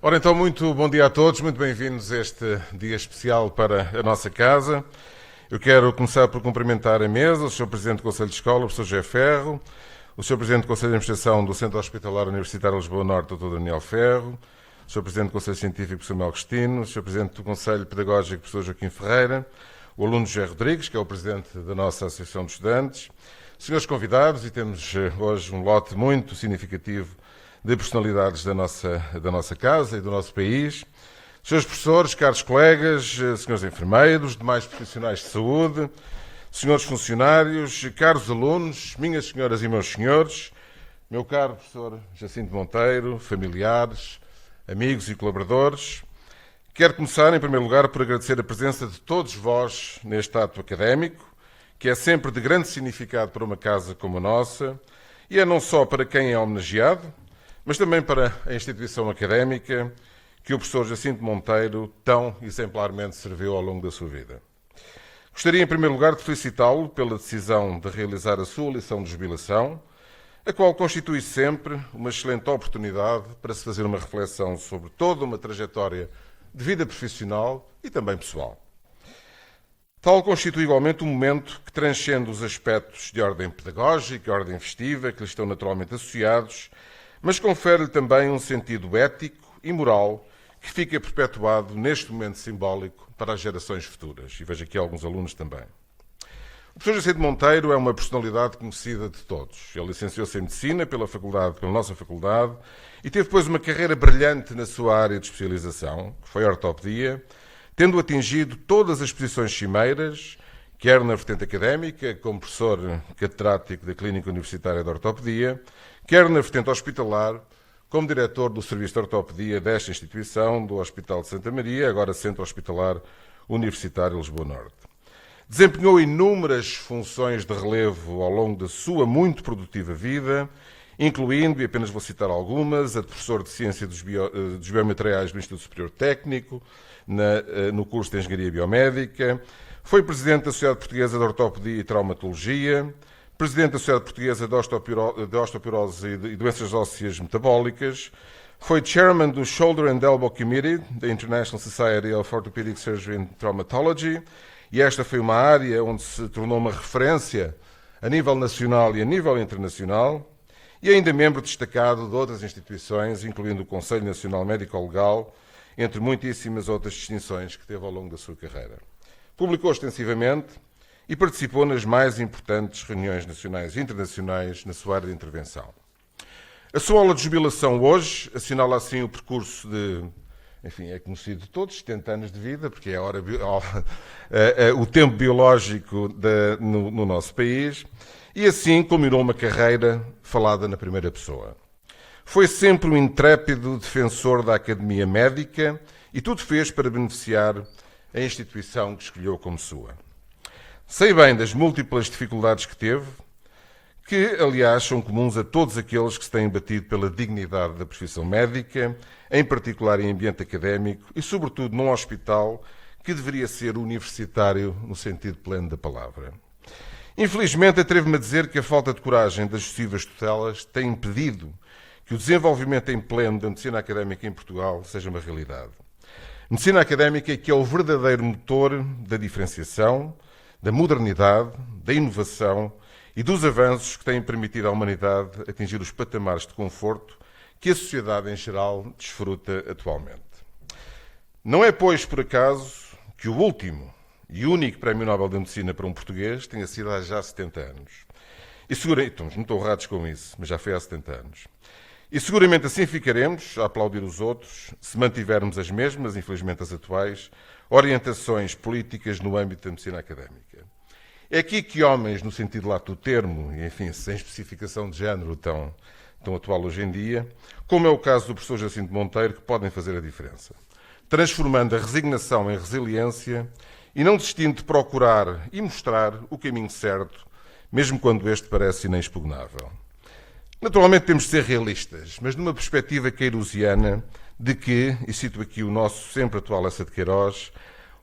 Ora então, muito bom dia a todos, muito bem-vindos a este dia especial para a nossa casa. Eu quero começar por cumprimentar a mesa, o Sr. Presidente do Conselho de Escola, o Professor José Ferro, o Sr. Presidente do Conselho de Administração do Centro Hospitalar Universitário de Lisboa Norte, Dr. Daniel Ferro, o Sr. Presidente do Conselho Científico, Professor Mel Agostino, o Sr. Presidente do Conselho Pedagógico, Professor Joaquim Ferreira, o aluno José Rodrigues, que é o Presidente da nossa Associação de Estudantes, senhores convidados, e temos hoje um lote muito significativo de personalidades da nossa casa e do nosso país, senhores professores, caros colegas, senhores enfermeiros, demais profissionais de saúde, senhores funcionários, caros alunos, minhas senhoras e meus senhores, meu caro professor Jacinto Monteiro, familiares, amigos e colaboradores. Quero começar, em primeiro lugar, por agradecer a presença de todos vós neste ato académico, que é sempre de grande significado para uma casa como a nossa, e é não só para quem é homenageado, mas também para a instituição académica que o professor Jacinto Monteiro tão exemplarmente serviu ao longo da sua vida. Gostaria, em primeiro lugar, de felicitá-lo pela decisão de realizar a sua lição de jubilação, a qual constitui sempre uma excelente oportunidade para se fazer uma reflexão sobre toda uma trajetória de vida profissional e também pessoal. Tal constitui igualmente um momento que transcende os aspectos de ordem pedagógica e ordem festiva que lhe estão naturalmente associados, mas confere-lhe também um sentido ético e moral que fica perpetuado neste momento simbólico para as gerações futuras. E vejo aqui alguns alunos também. O professor Jacinto Monteiro é uma personalidade conhecida de todos. Ele licenciou-se em Medicina pela nossa faculdade, e teve depois uma carreira brilhante na sua área de especialização, que foi a ortopedia, tendo atingido todas as posições cimeiras, quer na vertente académica, como professor catedrático da Clínica Universitária de Ortopedia, quer na vertente hospitalar, como diretor do Serviço de Ortopedia desta instituição, do Hospital de Santa Maria, agora Centro Hospitalar Universitário Lisboa Norte. Desempenhou inúmeras funções de relevo ao longo da sua muito produtiva vida, incluindo, e apenas vou citar algumas, a de professor de Ciência dos Biomateriais do Instituto Superior Técnico, no curso de Engenharia Biomédica, foi presidente da Sociedade Portuguesa de Ortopedia e Traumatologia, presidente da Sociedade Portuguesa de Osteoporose e Doenças Ósseas Metabólicas, foi chairman do Shoulder and Elbow Committee da International Society of Orthopedic Surgery and Traumatology, e esta foi uma área onde se tornou uma referência a nível nacional e a nível internacional, e ainda membro destacado de outras instituições, incluindo o Conselho Nacional Médico-Legal, entre muitíssimas outras distinções que teve ao longo da sua carreira. Publicou extensivamente e participou nas mais importantes reuniões nacionais e internacionais na sua área de intervenção. A sua aula de jubilação hoje assinala assim o percurso de, enfim, é conhecido de todos, 70 anos de vida, porque é o tempo biológico no nosso país, e assim culminou uma carreira falada na primeira pessoa. Foi sempre um intrépido defensor da Academia Médica e tudo fez para beneficiar a instituição que escolheu como sua. Sei bem das múltiplas dificuldades que teve, que, aliás, são comuns a todos aqueles que se têm batido pela dignidade da profissão médica, em particular em ambiente académico e, sobretudo, num hospital que deveria ser universitário no sentido pleno da palavra. Infelizmente, atrevo-me a dizer que a falta de coragem das sucessivas tutelas tem impedido que o desenvolvimento em pleno da medicina académica em Portugal seja uma realidade. Medicina académica que é o verdadeiro motor da diferenciação, da modernidade, da inovação e dos avanços que têm permitido à humanidade atingir os patamares de conforto que a sociedade em geral desfruta atualmente. Não é, pois, por acaso, que o último e único Prémio Nobel da Medicina para um português tenha sido há já 70 anos. E seguramente, estamos muito honrados com isso, mas já foi há 70 anos. E seguramente assim ficaremos a aplaudir os outros, se mantivermos as mesmas, infelizmente as atuais, orientações políticas no âmbito da medicina académica. É aqui que homens, no sentido lato do termo, e enfim, sem especificação de género tão atual hoje em dia, como é o caso do professor Jacinto Monteiro, que podem fazer a diferença, transformando a resignação em resiliência e não desistindo de procurar e mostrar o caminho certo, mesmo quando este parece inexpugnável. Naturalmente temos de ser realistas, mas numa perspectiva queirosiana de que, e cito aqui o nosso sempre atual Lessa de Queiroz,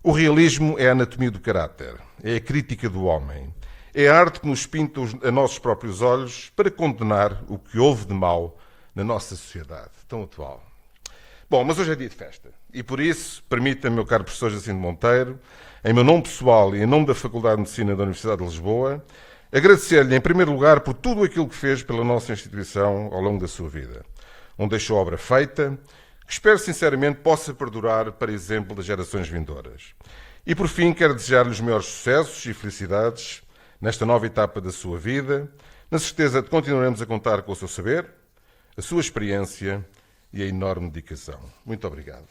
o realismo é a anatomia do caráter, é a crítica do homem, é a arte que nos pinta a nossos próprios olhos para condenar o que houve de mal na nossa sociedade tão atual. Bom, mas hoje é dia de festa e por isso, permita-me, meu caro professor Jacinto Monteiro, em meu nome pessoal e em nome da Faculdade de Medicina da Universidade de Lisboa, agradecer-lhe em primeiro lugar por tudo aquilo que fez pela nossa instituição ao longo da sua vida, onde deixou obra feita, que espero sinceramente possa perdurar para exemplo das gerações vindouras. E por fim, quero desejar-lhe os maiores sucessos e felicidades nesta nova etapa da sua vida, na certeza de que continuaremos a contar com o seu saber, a sua experiência e a enorme dedicação. Muito obrigado.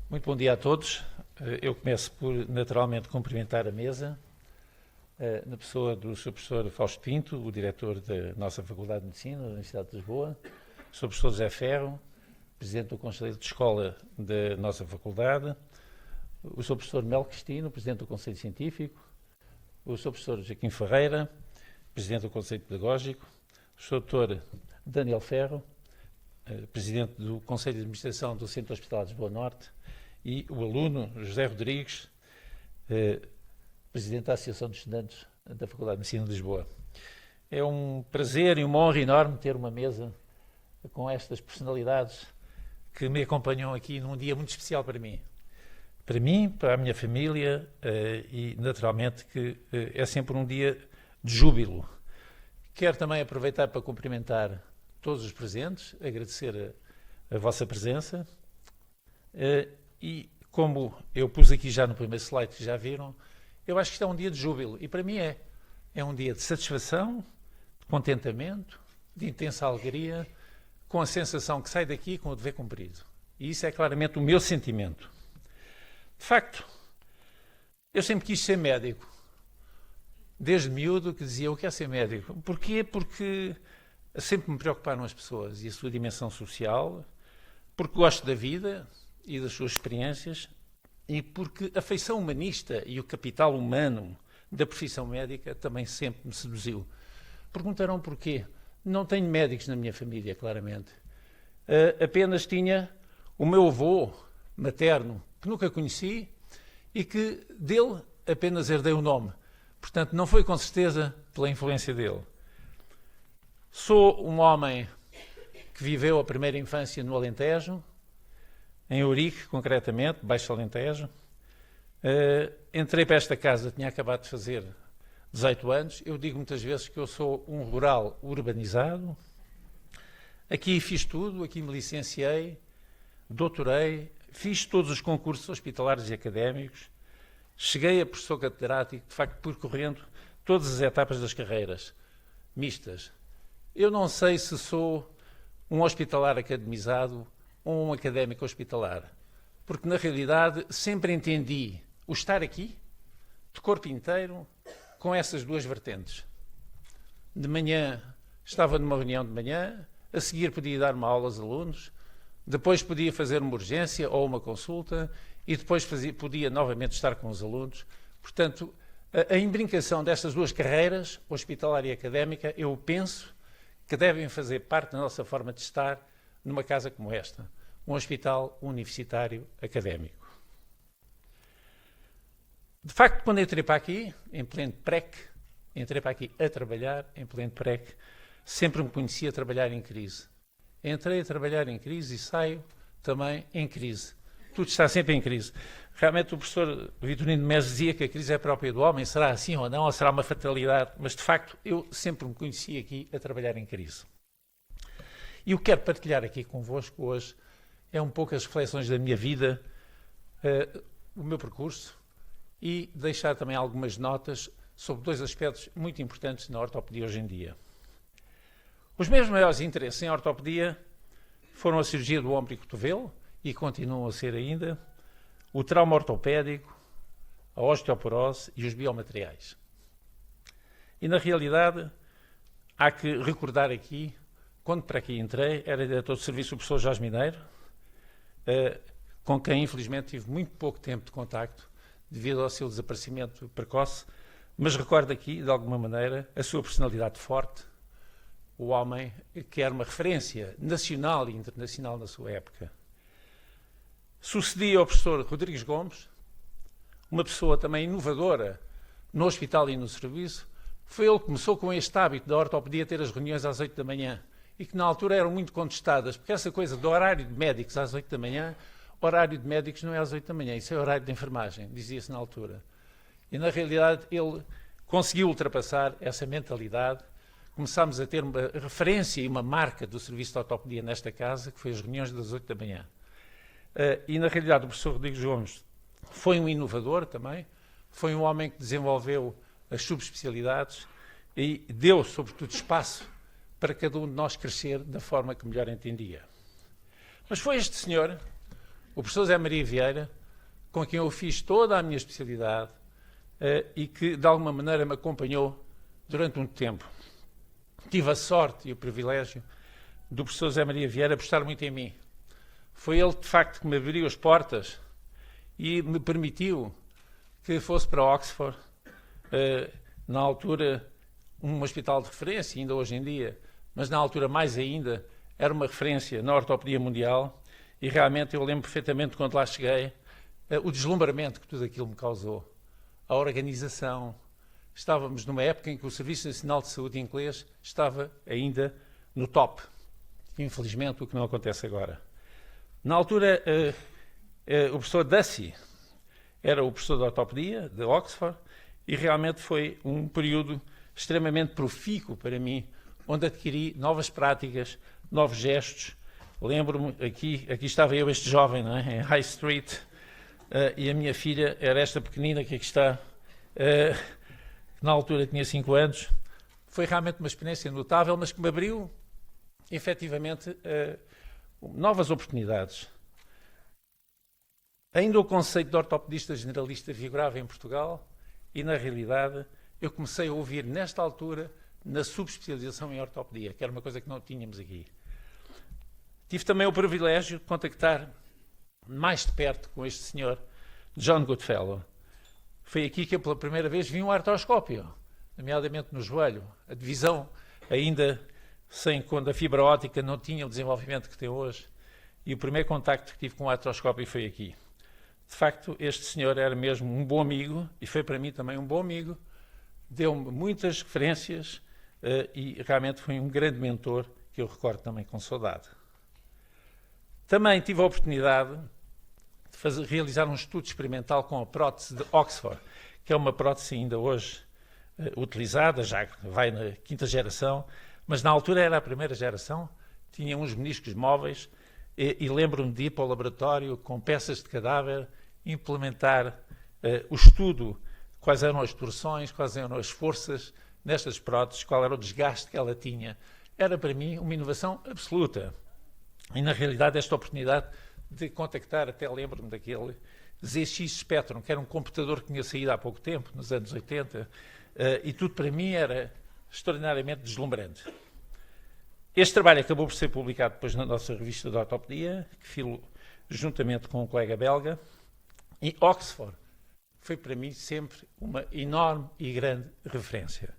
Muito bom dia a todos. Eu começo por, naturalmente, cumprimentar a mesa, na pessoa do Sr. Professor Fausto Pinto, o diretor da nossa Faculdade de Medicina da Universidade de Lisboa, o Sr. Professor José Ferro, Presidente do Conselho de Escola da nossa Faculdade, o Sr. Professor Mel Cristino, Presidente do Conselho Científico, o Sr. Professor Joaquim Ferreira, Presidente do Conselho Pedagógico, o Sr. Dr. Daniel Ferro, Presidente do Conselho de Administração do Centro Hospitalar de Lisboa Norte, e o aluno José Rodrigues, Presidente da Associação de Estudantes da Faculdade de Medicina de Lisboa. É um prazer e uma honra enorme ter uma mesa com estas personalidades que me acompanham aqui num dia muito especial para mim. Para mim, para a minha família e, naturalmente, que é sempre um dia de júbilo. Quero também aproveitar para cumprimentar todos os presentes, agradecer a vossa presença e, como eu pus aqui já no primeiro slide que já viram, eu acho que isto é um dia de júbilo e para mim é um dia de satisfação, de contentamento, de intensa alegria, com a sensação que sai daqui com o dever cumprido. E isso é claramente o meu sentimento. De facto, eu sempre quis ser médico. Desde miúdo que dizia, eu quero ser médico. Porquê? Porque sempre me preocuparam as pessoas e a sua dimensão social, porque gosto da vida e das suas experiências e porque a feição humanista e o capital humano da profissão médica também sempre me seduziu. Perguntarão porquê? Não tenho médicos na minha família, claramente. Apenas tinha o meu avô materno, que nunca conheci e que dele apenas herdei o nome. Portanto, não foi com certeza pela influência dele. Sou um homem que viveu a primeira infância no Alentejo, em Ourique, concretamente, Baixo Alentejo. Entrei para esta casa, tinha acabado de fazer 18 anos. Eu digo muitas vezes que eu sou um rural urbanizado. Aqui fiz tudo, aqui me licenciei, doutorei, fiz todos os concursos hospitalares e académicos, cheguei a professor catedrático, de facto percorrendo todas as etapas das carreiras mistas. Eu não sei se sou um hospitalar academizado ou um académico hospitalar, porque na realidade sempre entendi o estar aqui, de corpo inteiro, com essas duas vertentes. De manhã estava numa reunião de manhã, a seguir podia dar uma aula aos alunos, depois podia fazer uma urgência ou uma consulta e depois podia novamente estar com os alunos. Portanto, a imbricação destas duas carreiras, hospitalar e académica, eu penso que devem fazer parte da nossa forma de estar numa casa como esta, um hospital universitário académico. De facto, quando entrei para aqui, em pleno PREC, entrei para aqui a trabalhar, em pleno PREC, sempre me conhecia a trabalhar em crise. Entrei a trabalhar em crise e saio também em crise. Tudo está sempre em crise. Realmente o professor Vitorino Més dizia que a crise é própria do homem, será assim ou não, ou será uma fatalidade, mas de facto eu sempre me conheci aqui a trabalhar em crise. E o que quero partilhar aqui convosco hoje é um pouco as reflexões da minha vida, o meu percurso, e deixar também algumas notas sobre dois aspectos muito importantes na ortopedia hoje em dia. Os meus maiores interesses em ortopedia foram a cirurgia do ombro e cotovelo, e continuam a ser ainda, o trauma ortopédico, a osteoporose e os biomateriais. E na realidade, há que recordar aqui, quando para aqui entrei, era diretor de serviço o professor Jorge Mineiro, com quem infelizmente tive muito pouco tempo de contacto, devido ao seu desaparecimento precoce, mas recordo aqui, de alguma maneira, a sua personalidade forte, o homem que era uma referência nacional e internacional na sua época. Sucedi ao professor Rodrigues Gomes, uma pessoa também inovadora no hospital e no serviço. Foi ele que começou com este hábito da ortopedia ter as reuniões às 8 da manhã e que na altura eram muito contestadas, porque essa coisa do horário de médicos às 8 da manhã, horário de médicos não é às 8 da manhã, isso é horário de enfermagem, dizia-se na altura. E na realidade ele conseguiu ultrapassar essa mentalidade. Começámos a ter uma referência e uma marca do serviço de ortopedia nesta casa, que foi as reuniões das 8 da manhã. E na realidade o professor Rodrigues Gomes foi um inovador também, foi um homem que desenvolveu as subespecialidades e deu, sobretudo, espaço para cada um de nós crescer da forma que melhor entendia. Mas foi este senhor, o professor Zé Maria Vieira, com quem eu fiz toda a minha especialidade e que, de alguma maneira, me acompanhou durante um tempo. Tive a sorte e o privilégio do professor Zé Maria Vieira apostar muito em mim. Foi ele, de facto, que me abriu as portas e me permitiu que fosse para Oxford, na altura um hospital de referência, ainda hoje em dia, mas na altura mais ainda, era uma referência na ortopedia mundial e realmente eu lembro perfeitamente quando lá cheguei, o deslumbramento que tudo aquilo me causou, a organização. Estávamos numa época em que o Serviço Nacional de Saúde inglês estava ainda no top. Infelizmente, o que não acontece agora. Na altura, o professor Dussey era o professor de ortopedia de Oxford e realmente foi um período extremamente profícuo para mim, onde adquiri novas práticas, novos gestos. Lembro-me, aqui estava eu, este jovem, não é? Em High Street, e a minha filha era esta pequenina que aqui está, na altura tinha 5 anos. Foi realmente uma experiência notável, mas que me abriu, efetivamente, novas oportunidades. Ainda o conceito de ortopedista generalista vigorava em Portugal e, na realidade, eu comecei a ouvir, nesta altura, na subespecialização em ortopedia, que era uma coisa que não tínhamos aqui. Tive também o privilégio de contactar mais de perto com este senhor, John Goodfellow. Foi aqui que eu, pela primeira vez, vi um artroscópio, nomeadamente no joelho. A divisão ainda quando a fibra óptica não tinha o desenvolvimento que tem hoje. E o primeiro contacto que tive com o artroscópio foi aqui. De facto, este senhor era mesmo um bom amigo, e foi para mim também um bom amigo, deu-me muitas referências e realmente foi um grande mentor que eu recordo também com saudade. Também tive a oportunidade de realizar um estudo experimental com a prótese de Oxford, que é uma prótese ainda hoje utilizada, já vai na 5ª geração, mas na altura era a 1ª geração, tinha uns meniscos móveis e lembro-me de ir para o laboratório com peças de cadáver, implementar o estudo, quais eram as torções, quais eram as forças nestas próteses, qual era o desgaste que ela tinha. Era para mim uma inovação absoluta. E na realidade esta oportunidade de contactar, até lembro-me daquele ZX Spectrum, que era um computador que tinha saído há pouco tempo, nos anos 80, e tudo para mim era extraordinariamente deslumbrante. Este trabalho acabou por ser publicado depois na nossa revista de ortopedia, que filo juntamente com um colega belga, e Oxford foi para mim sempre uma enorme e grande referência.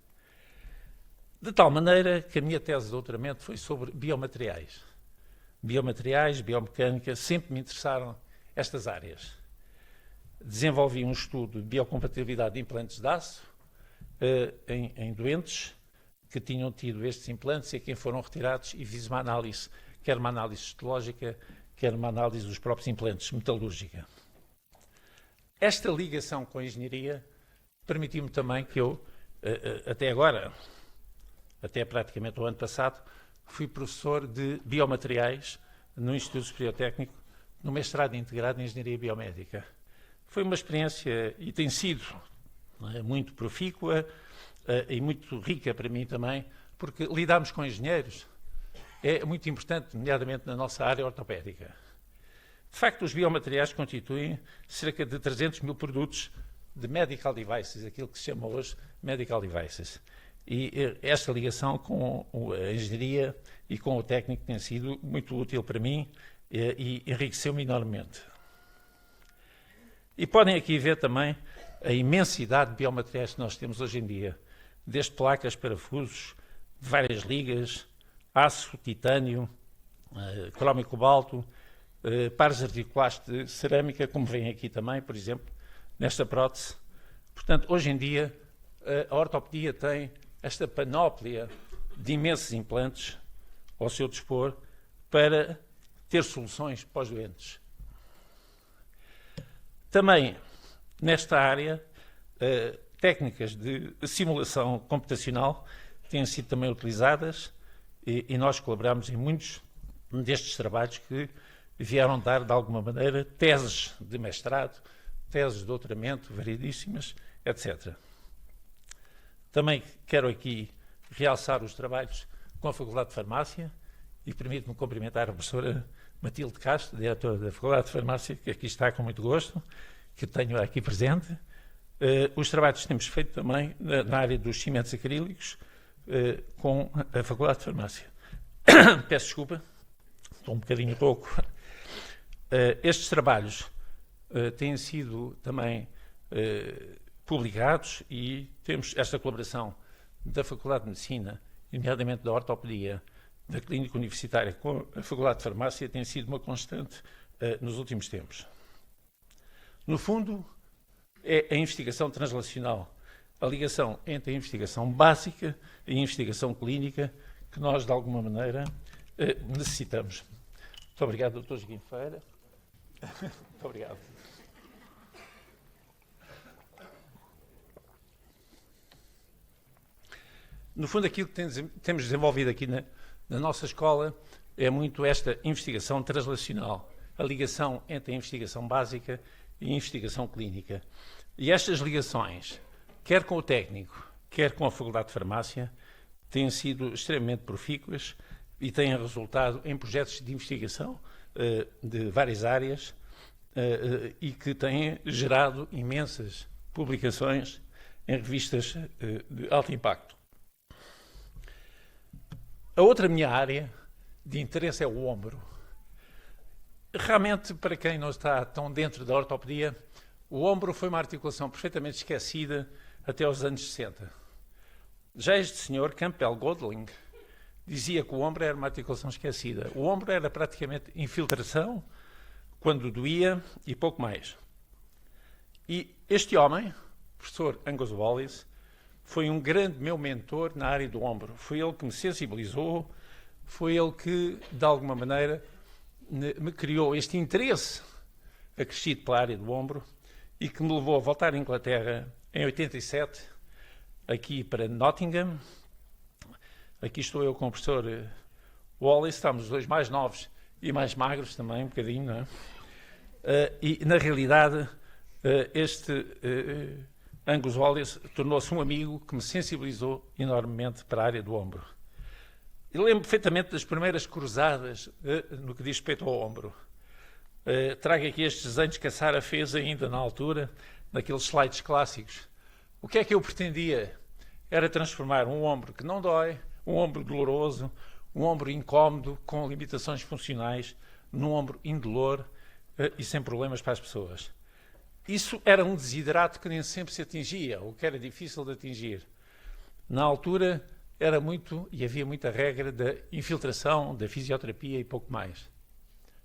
De tal maneira que a minha tese de doutoramento foi sobre biomateriais. Biomateriais, biomecânica, sempre me interessaram estas áreas. Desenvolvi um estudo de biocompatibilidade de implantes de aço em doentes que tinham tido estes implantes e a quem foram retirados, e fiz uma análise, quer uma análise histológica, quer uma análise dos próprios implantes, metalúrgica. Esta ligação com a engenharia permitiu-me também que eu, até agora, até praticamente o ano passado, fui professor de biomateriais no Instituto Superior Técnico, no mestrado integrado em Engenharia Biomédica. Foi uma experiência, e tem sido muito profícua e muito rica para mim também, porque lidarmos com engenheiros é muito importante, nomeadamente na nossa área ortopédica. De facto, os biomateriais constituem cerca de 300 mil produtos de medical devices, aquilo que se chama hoje medical devices. E esta ligação com a engenharia e com o técnico tem sido muito útil para mim e enriqueceu-me enormemente. E podem aqui ver também a imensidade de biomateriais que nós temos hoje em dia, desde placas, parafusos, de várias ligas, aço, titânio, cromo e cobalto, pares articulares de cerâmica, como vem aqui também, por exemplo, nesta prótese. Portanto, hoje em dia, a ortopedia tem esta panóplia de imensos implantes ao seu dispor para ter soluções para os doentes. Também, nesta área, técnicas de simulação computacional têm sido também utilizadas e nós colaboramos em muitos destes trabalhos que vieram dar, de alguma maneira, teses de mestrado, teses de doutoramento variedíssimas, etc. Também quero aqui realçar os trabalhos com a Faculdade de Farmácia e permito-me cumprimentar a professora Matilde Castro, diretora da Faculdade de Farmácia, que aqui está com muito gosto, que tenho aqui presente. Os trabalhos que temos feito também na área dos cimentos acrílicos com a Faculdade de Farmácia. Peço desculpa, estou um bocadinho rouco. Estes trabalhos têm sido também publicados e temos esta colaboração da Faculdade de Medicina, nomeadamente da Ortopedia, da Clínica Universitária com a Faculdade de Farmácia, tem sido uma constante nos últimos tempos. No fundo, é a investigação translacional, a ligação entre a investigação básica e a investigação clínica que nós, de alguma maneira, necessitamos. Muito obrigado, Dr. Joaquim Feira. Muito obrigado. No fundo, aquilo que temos desenvolvido aqui na nossa escola é muito esta investigação translacional, a ligação entre a investigação básica e a investigação clínica. E estas ligações, quer com o técnico, quer com a Faculdade de Farmácia, têm sido extremamente profícuas e têm resultado em projetos de investigação de várias áreas e que têm gerado imensas publicações em revistas de alto impacto. A outra minha área de interesse é o ombro. Realmente, para quem não está tão dentro da ortopedia, o ombro foi uma articulação perfeitamente esquecida até aos anos 60. Já este senhor, Campbell Godling, dizia que o ombro era uma articulação esquecida. O ombro era praticamente infiltração, quando doía, e pouco mais. E este homem, o professor Angus Wallace, foi um grande meu mentor na área do ombro. Foi ele que me sensibilizou, foi ele que, de alguma maneira, me criou este interesse acrescido pela área do ombro e que me levou a voltar à Inglaterra em 87, aqui para Nottingham. Aqui estou eu com o professor Wallace, estamos os dois mais novos e mais magros também, um bocadinho, não é? E, na realidade, este Angus Wallace tornou-se um amigo que me sensibilizou enormemente para a área do ombro. Eu lembro perfeitamente das primeiras cruzadas no que diz respeito ao ombro. Trago aqui estes desenhos que a Sara fez ainda na altura, naqueles slides clássicos. O que é que eu pretendia? Era transformar um ombro que não dói, um ombro doloroso, um ombro incómodo, com limitações funcionais, num ombro indolor e sem problemas para as pessoas. Isso era um desiderato que nem sempre se atingia, ou que era difícil de atingir. Na altura era muito, e havia muita regra da infiltração, da fisioterapia e pouco mais.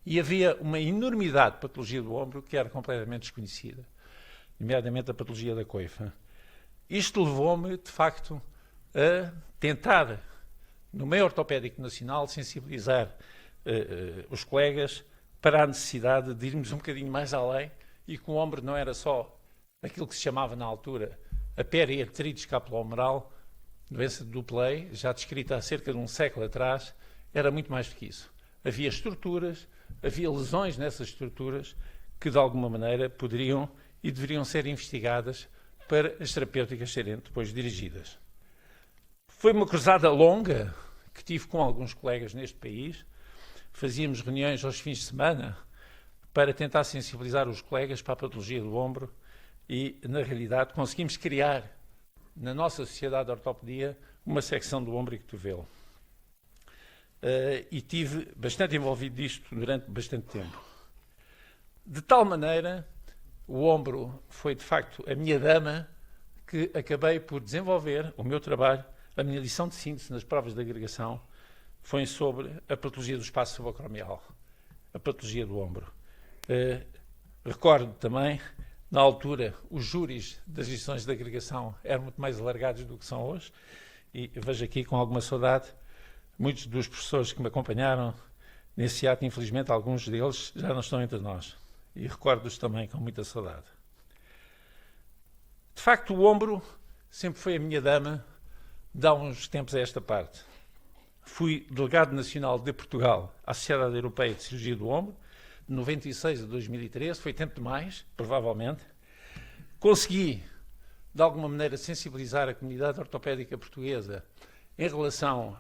E havia uma enormidade de patologia do ombro que era completamente desconhecida, nomeadamente a patologia da coifa. Isto levou-me, de facto, a tentar, no meio ortopédico nacional, sensibilizar os colegas para a necessidade de irmos um bocadinho mais além e que o ombro não era só aquilo que se chamava na altura a periartrite escapulohumeral, doença de Dupley, já descrita há cerca de um século atrás, era muito mais do que isso. Havia estruturas, havia lesões nessas estruturas que, de alguma maneira, poderiam e deveriam ser investigadas para as terapêuticas serem depois dirigidas. Foi uma cruzada longa que tive com alguns colegas neste país. Fazíamos reuniões aos fins de semana para tentar sensibilizar os colegas para a patologia do ombro e, na realidade, conseguimos criar na nossa Sociedade de Ortopedia uma secção do ombro e cotovelo. E tive bastante envolvido disto durante bastante tempo. De tal maneira, o ombro foi, de facto, a minha dama que acabei por desenvolver o meu trabalho. A minha lição de síntese nas provas de agregação foi sobre a patologia do espaço subacromial. a patologia do ombro. Recordo também, na altura, os júris das lições de agregação eram muito mais alargados do que são hoje, e vejo aqui com alguma saudade muitos dos professores que me acompanharam nesse ato. Infelizmente, alguns deles já não estão entre nós, e recordo-os também com muita saudade. De facto, o ombro sempre foi a minha dama de há uns tempos a esta parte. Fui delegado nacional de Portugal à Sociedade Europeia de Cirurgia do Ombro, de 96 a 2013, foi tempo demais, provavelmente. Consegui, de alguma maneira, sensibilizar a comunidade ortopédica portuguesa em relação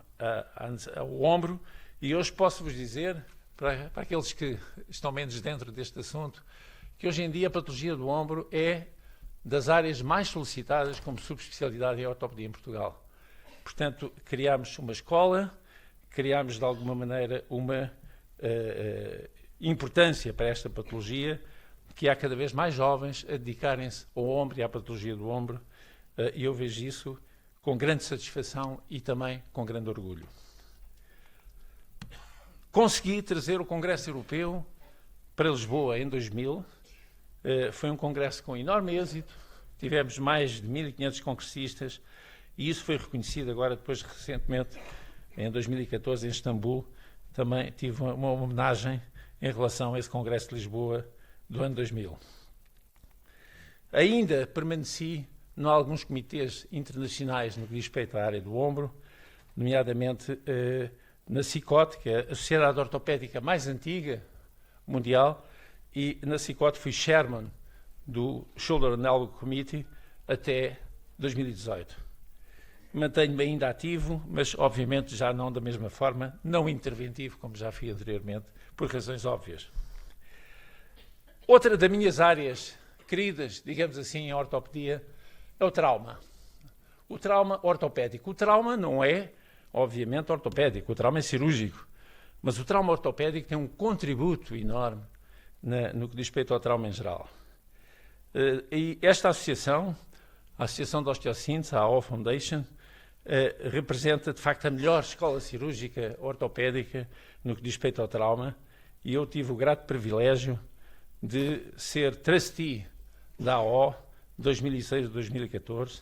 ao ombro, e hoje posso-vos dizer, para aqueles que estão menos dentro deste assunto, que hoje em dia a patologia do ombro é das áreas mais solicitadas como subespecialidade em ortopedia em Portugal. Portanto, criámos uma escola, criámos de alguma maneira uma importância para esta patologia, que há cada vez mais jovens a dedicarem-se ao ombro e à patologia do ombro, e eu vejo isso com grande satisfação e também com grande orgulho. Consegui trazer o Congresso Europeu para Lisboa em 2000, foi um congresso com enorme êxito, tivemos mais de 1.500 congressistas, e isso foi reconhecido agora, depois, recentemente, em 2014, em Istambul, também tive uma homenagem em relação a esse Congresso de Lisboa do ano 2000. Ainda permaneci em alguns comitês internacionais no que diz respeito à área do ombro, nomeadamente na CICOT, que é a sociedade ortopédica mais antiga mundial, e na CICOT fui chairman do Shoulder and Elbow Committee até 2018. Mantenho-me ainda ativo, mas obviamente já não da mesma forma, não interventivo, como já fui anteriormente, por razões óbvias. Outra das minhas áreas queridas, digamos assim, em ortopedia, é o trauma. O trauma ortopédico. O trauma não é, obviamente, ortopédico, o trauma é cirúrgico, mas o trauma ortopédico tem um contributo enorme no que diz respeito ao trauma em geral. E esta associação, a Associação de Osteossíntese, a AO Foundation, representa, de facto, a melhor escola cirúrgica ortopédica no que diz respeito ao trauma, e eu tive o grato privilégio de ser trustee da AO 2006 a 2014,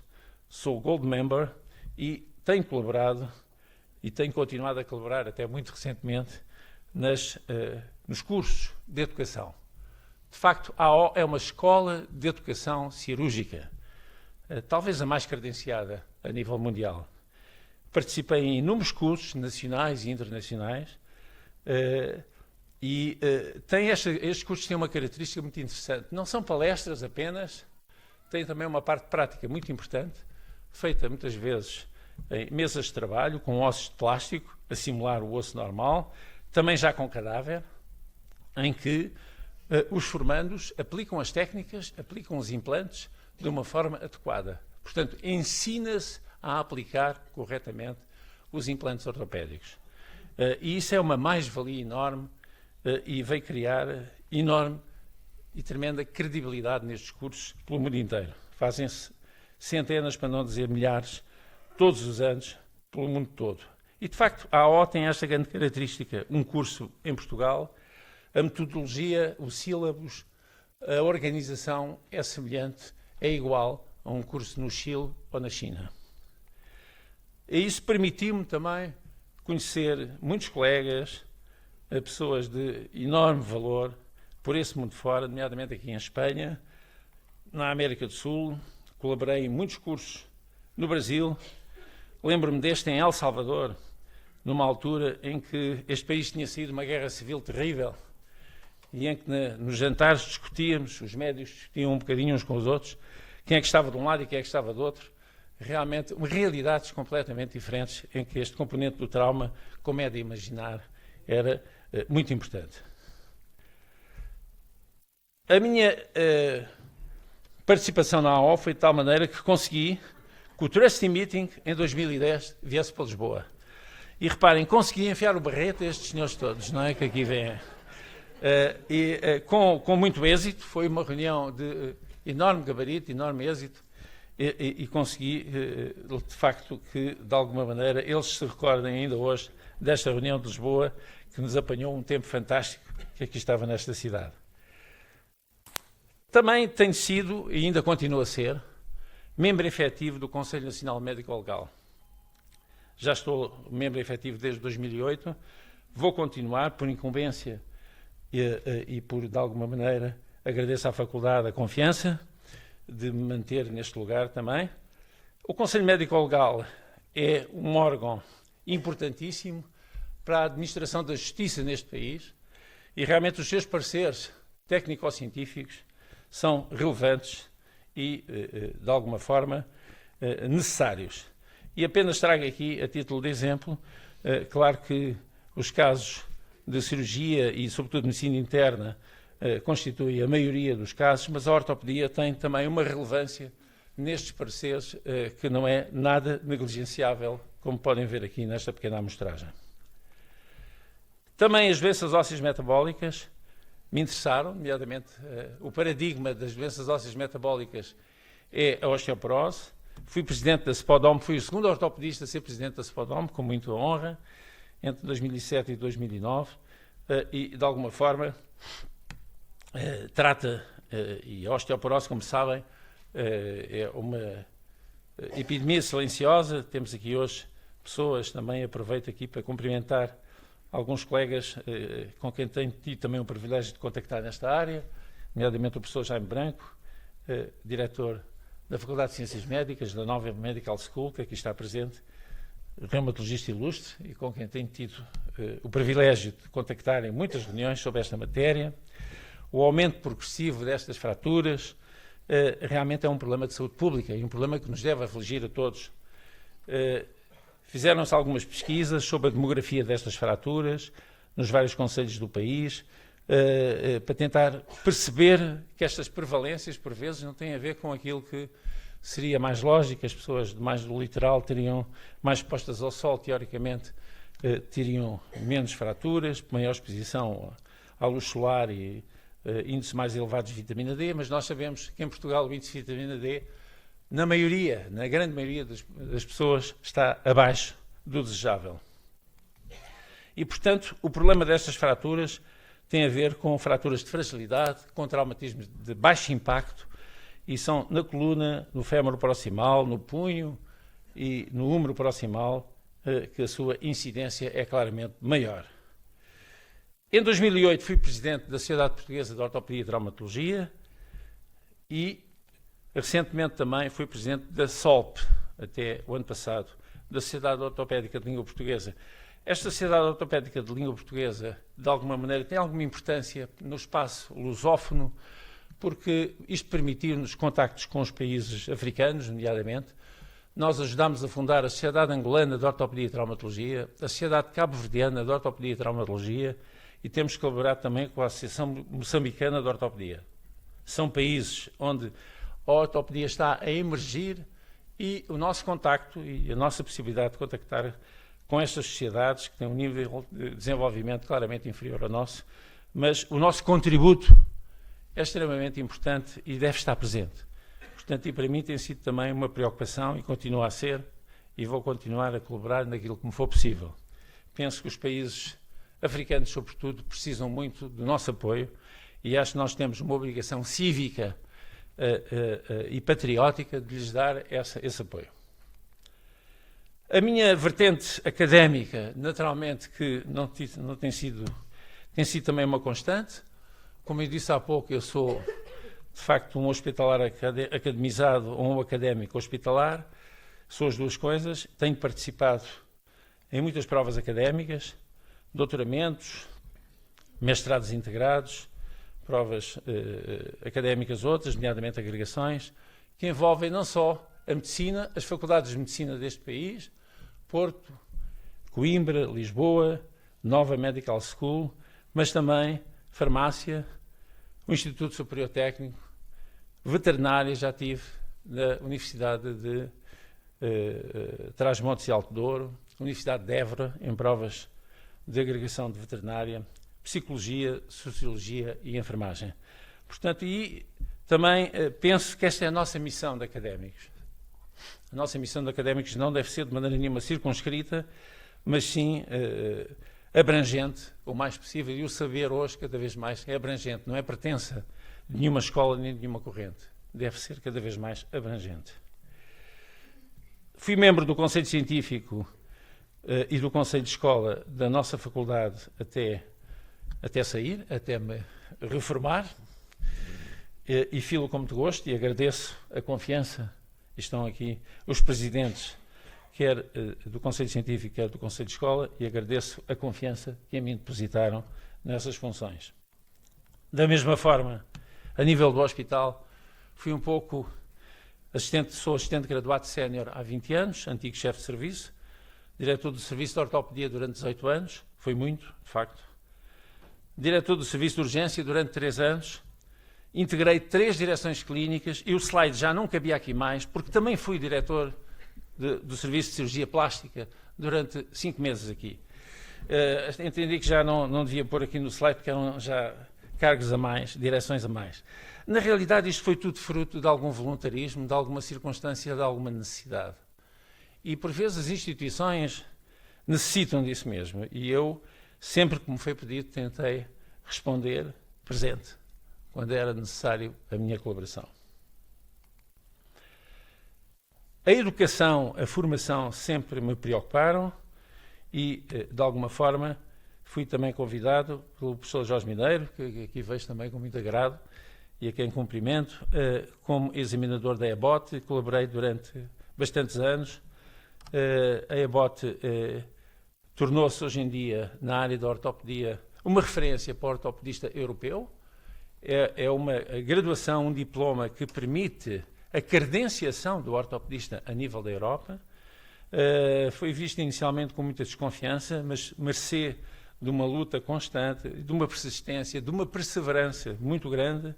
sou Gold Member e tenho colaborado e tenho continuado a colaborar até muito recentemente nos cursos de educação. De facto, a AO é uma escola de educação cirúrgica, talvez a mais credenciada a nível mundial. Participei em inúmeros cursos nacionais e internacionais e estes cursos têm uma característica muito interessante. Não são palestras apenas, têm também uma parte prática muito importante, feita muitas vezes em mesas de trabalho, com ossos de plástico, a simular o osso normal, também já com cadáver, em que os formandos aplicam as técnicas, aplicam os implantes de uma forma adequada. Portanto, ensina-se a aplicar corretamente os implantes ortopédicos. E isso é uma mais-valia enorme e veio criar enorme e tremenda credibilidade nestes cursos pelo mundo inteiro. Fazem-se centenas, para não dizer milhares, todos os anos, pelo mundo todo. E, de facto, a AO tem esta grande característica. Um curso em Portugal, a metodologia, os sílabos, a organização é semelhante, é igual a um curso no Chile ou na China. E isso permitiu-me também conhecer muitos colegas, pessoas de enorme valor, por esse mundo fora, nomeadamente aqui em Espanha, na América do Sul. Colaborei em muitos cursos no Brasil. Lembro-me deste em El Salvador, numa altura em que este país tinha sido uma guerra civil terrível e em que nos jantares discutíamos, os médicos discutiam um bocadinho uns com os outros, quem é que estava de um lado e quem é que estava do outro. Realmente, realidades completamente diferentes, em que este componente do trauma, como é de imaginar, era muito importante. A minha participação na AO foi de tal maneira que consegui que o Trustee Meeting, em 2010, viesse para Lisboa. E reparem, consegui enfiar o barrete a estes senhores todos, não é? Que aqui vêm. Com muito êxito, foi uma reunião de enorme gabarito, enorme êxito, e consegui, de facto, que, de alguma maneira, eles se recordem ainda hoje desta reunião de Lisboa, que nos apanhou um tempo fantástico que aqui estava nesta cidade. Também tenho sido, e ainda continuo a ser, membro efetivo do Conselho Nacional Médico-Legal. Já estou membro efetivo desde 2008, vou continuar por incumbência e por, de alguma maneira, agradeço à Faculdade a confiança de me manter neste lugar também. O Conselho Médico-Legal é um órgão importantíssimo para a administração da justiça neste país e realmente os seus pareceres técnico-científicos são relevantes e, de alguma forma, necessários. E apenas trago aqui, a título de exemplo, claro que os casos de cirurgia e, sobretudo, medicina interna constituem a maioria dos casos, mas a ortopedia tem também uma relevância nestes pareceres que não é nada negligenciável, como podem ver aqui nesta pequena amostragem. Também as doenças ósseas metabólicas me interessaram, nomeadamente o paradigma das doenças ósseas metabólicas é a osteoporose. Fui presidente da SPODOM, fui o segundo ortopedista a ser presidente da SPODOM, com muita honra, entre 2007 e 2009, e de alguma forma trata, e a osteoporose, como sabem, é uma epidemia silenciosa. Temos aqui hoje pessoas, também aproveito aqui para cumprimentar alguns colegas com quem tenho tido também o privilégio de contactar nesta área, nomeadamente o professor Jaime Branco, diretor da Faculdade de Ciências Médicas, da Nova Medical School, que aqui está presente, reumatologista ilustre, e com quem tenho tido o privilégio de contactar em muitas reuniões sobre esta matéria. O aumento progressivo destas fraturas realmente é um problema de saúde pública e um problema que nos deve afligir a todos. Fizeram-se algumas pesquisas sobre a demografia destas fraturas nos vários concelhos do país, para tentar perceber que estas prevalências, por vezes, não têm a ver com aquilo que seria mais lógico. As pessoas mais do litoral teriam mais expostas ao sol, teoricamente, teriam menos fraturas, maior exposição à luz solar e índices mais elevados de vitamina D, mas nós sabemos que em Portugal o índice de vitamina D, na grande maioria das pessoas, está abaixo do desejável. E, portanto, o problema destas fraturas tem a ver com fraturas de fragilidade, com traumatismos de baixo impacto, e são na coluna, no fémur proximal, no punho e no húmero proximal que a sua incidência é claramente maior. Em 2008 fui presidente da Sociedade Portuguesa de Ortopedia e Traumatologia e recentemente também fui presidente da SOLP, até o ano passado, da Sociedade Ortopédica de Língua Portuguesa. Esta Sociedade Ortopédica de Língua Portuguesa, de alguma maneira, tem alguma importância no espaço lusófono, porque isto permitiu-nos contactos com os países africanos, nomeadamente. Nós ajudámos a fundar a Sociedade Angolana de Ortopedia e Traumatologia, a Sociedade Cabo-Verdiana de Ortopedia e Traumatologia, e temos colaborado também com a Associação Moçambicana de Ortopedia. São países onde a ortopedia está a emergir e o nosso contacto e a nossa possibilidade de contactar com estas sociedades, que têm um nível de desenvolvimento claramente inferior ao nosso, mas o nosso contributo é extremamente importante e deve estar presente. Portanto, e para mim tem sido também uma preocupação e continua a ser, e vou continuar a colaborar naquilo que me for possível. Penso que os países africanos, sobretudo, precisam muito do nosso apoio e acho que nós temos uma obrigação cívica e patriótica de lhes dar esse apoio. A minha vertente académica, naturalmente, que não tem sido também uma constante. Como eu disse há pouco, eu sou, de facto, um hospitalar academizado ou um académico hospitalar. Sou as duas coisas. Tenho participado em muitas provas académicas, doutoramentos, mestrados integrados, provas académicas outras, nomeadamente agregações, que envolvem não só a medicina, as faculdades de medicina deste país, Porto, Coimbra, Lisboa, Nova Medical School, mas também farmácia, o Instituto Superior Técnico, veterinária, já tive na Universidade de Trás-os-Montes e Alto Douro, Universidade de Évora, em provas de agregação de veterinária, psicologia, sociologia e enfermagem. Portanto, e também penso que esta é a nossa missão de académicos. A nossa missão de académicos não deve ser de maneira nenhuma circunscrita, mas sim abrangente, o mais possível, e o saber hoje, cada vez mais, é abrangente, não é pertença de nenhuma escola nem de nenhuma corrente. Deve ser cada vez mais abrangente. Fui membro do Conselho Científico e do Conselho de Escola da nossa faculdade até sair, até me reformar, e filo com muito gosto e agradeço a confiança. Estão aqui os presidentes, quer do Conselho Científico, quer do Conselho de Escola, e agradeço a confiança que a mim depositaram nessas funções. Da mesma forma, a nível do hospital, fui um pouco sou assistente graduado sénior há 20 anos, antigo chefe de serviço, diretor do serviço de ortopedia durante 18 anos, foi muito, de facto, diretor do serviço de urgência durante 3 anos, integrei 3 direções clínicas e o slide já não cabia aqui mais, porque também fui diretor do serviço de cirurgia plástica durante 5 meses aqui. Entendi que já não devia pôr aqui no slide, porque eram já cargos a mais, direções a mais. Na realidade, isto foi tudo fruto de algum voluntarismo, de alguma circunstância, de alguma necessidade. E, por vezes, as instituições necessitam disso mesmo. E eu, sempre que me foi pedido, tentei responder presente, quando era necessário a minha colaboração. A educação, a formação sempre me preocuparam e, de alguma forma, fui também convidado pelo professor Jorge Mineiro, que aqui vejo também com muito agrado e a quem cumprimento, como examinador da EBOT, colaborei durante bastantes anos. A EBOT tornou-se hoje em dia, na área da ortopedia, uma referência para o ortopedista europeu. É uma graduação, um diploma que permite a credenciação do ortopedista a nível da Europa. Foi visto inicialmente com muita desconfiança, mas mercê de uma luta constante, de uma persistência, de uma perseverança muito grande,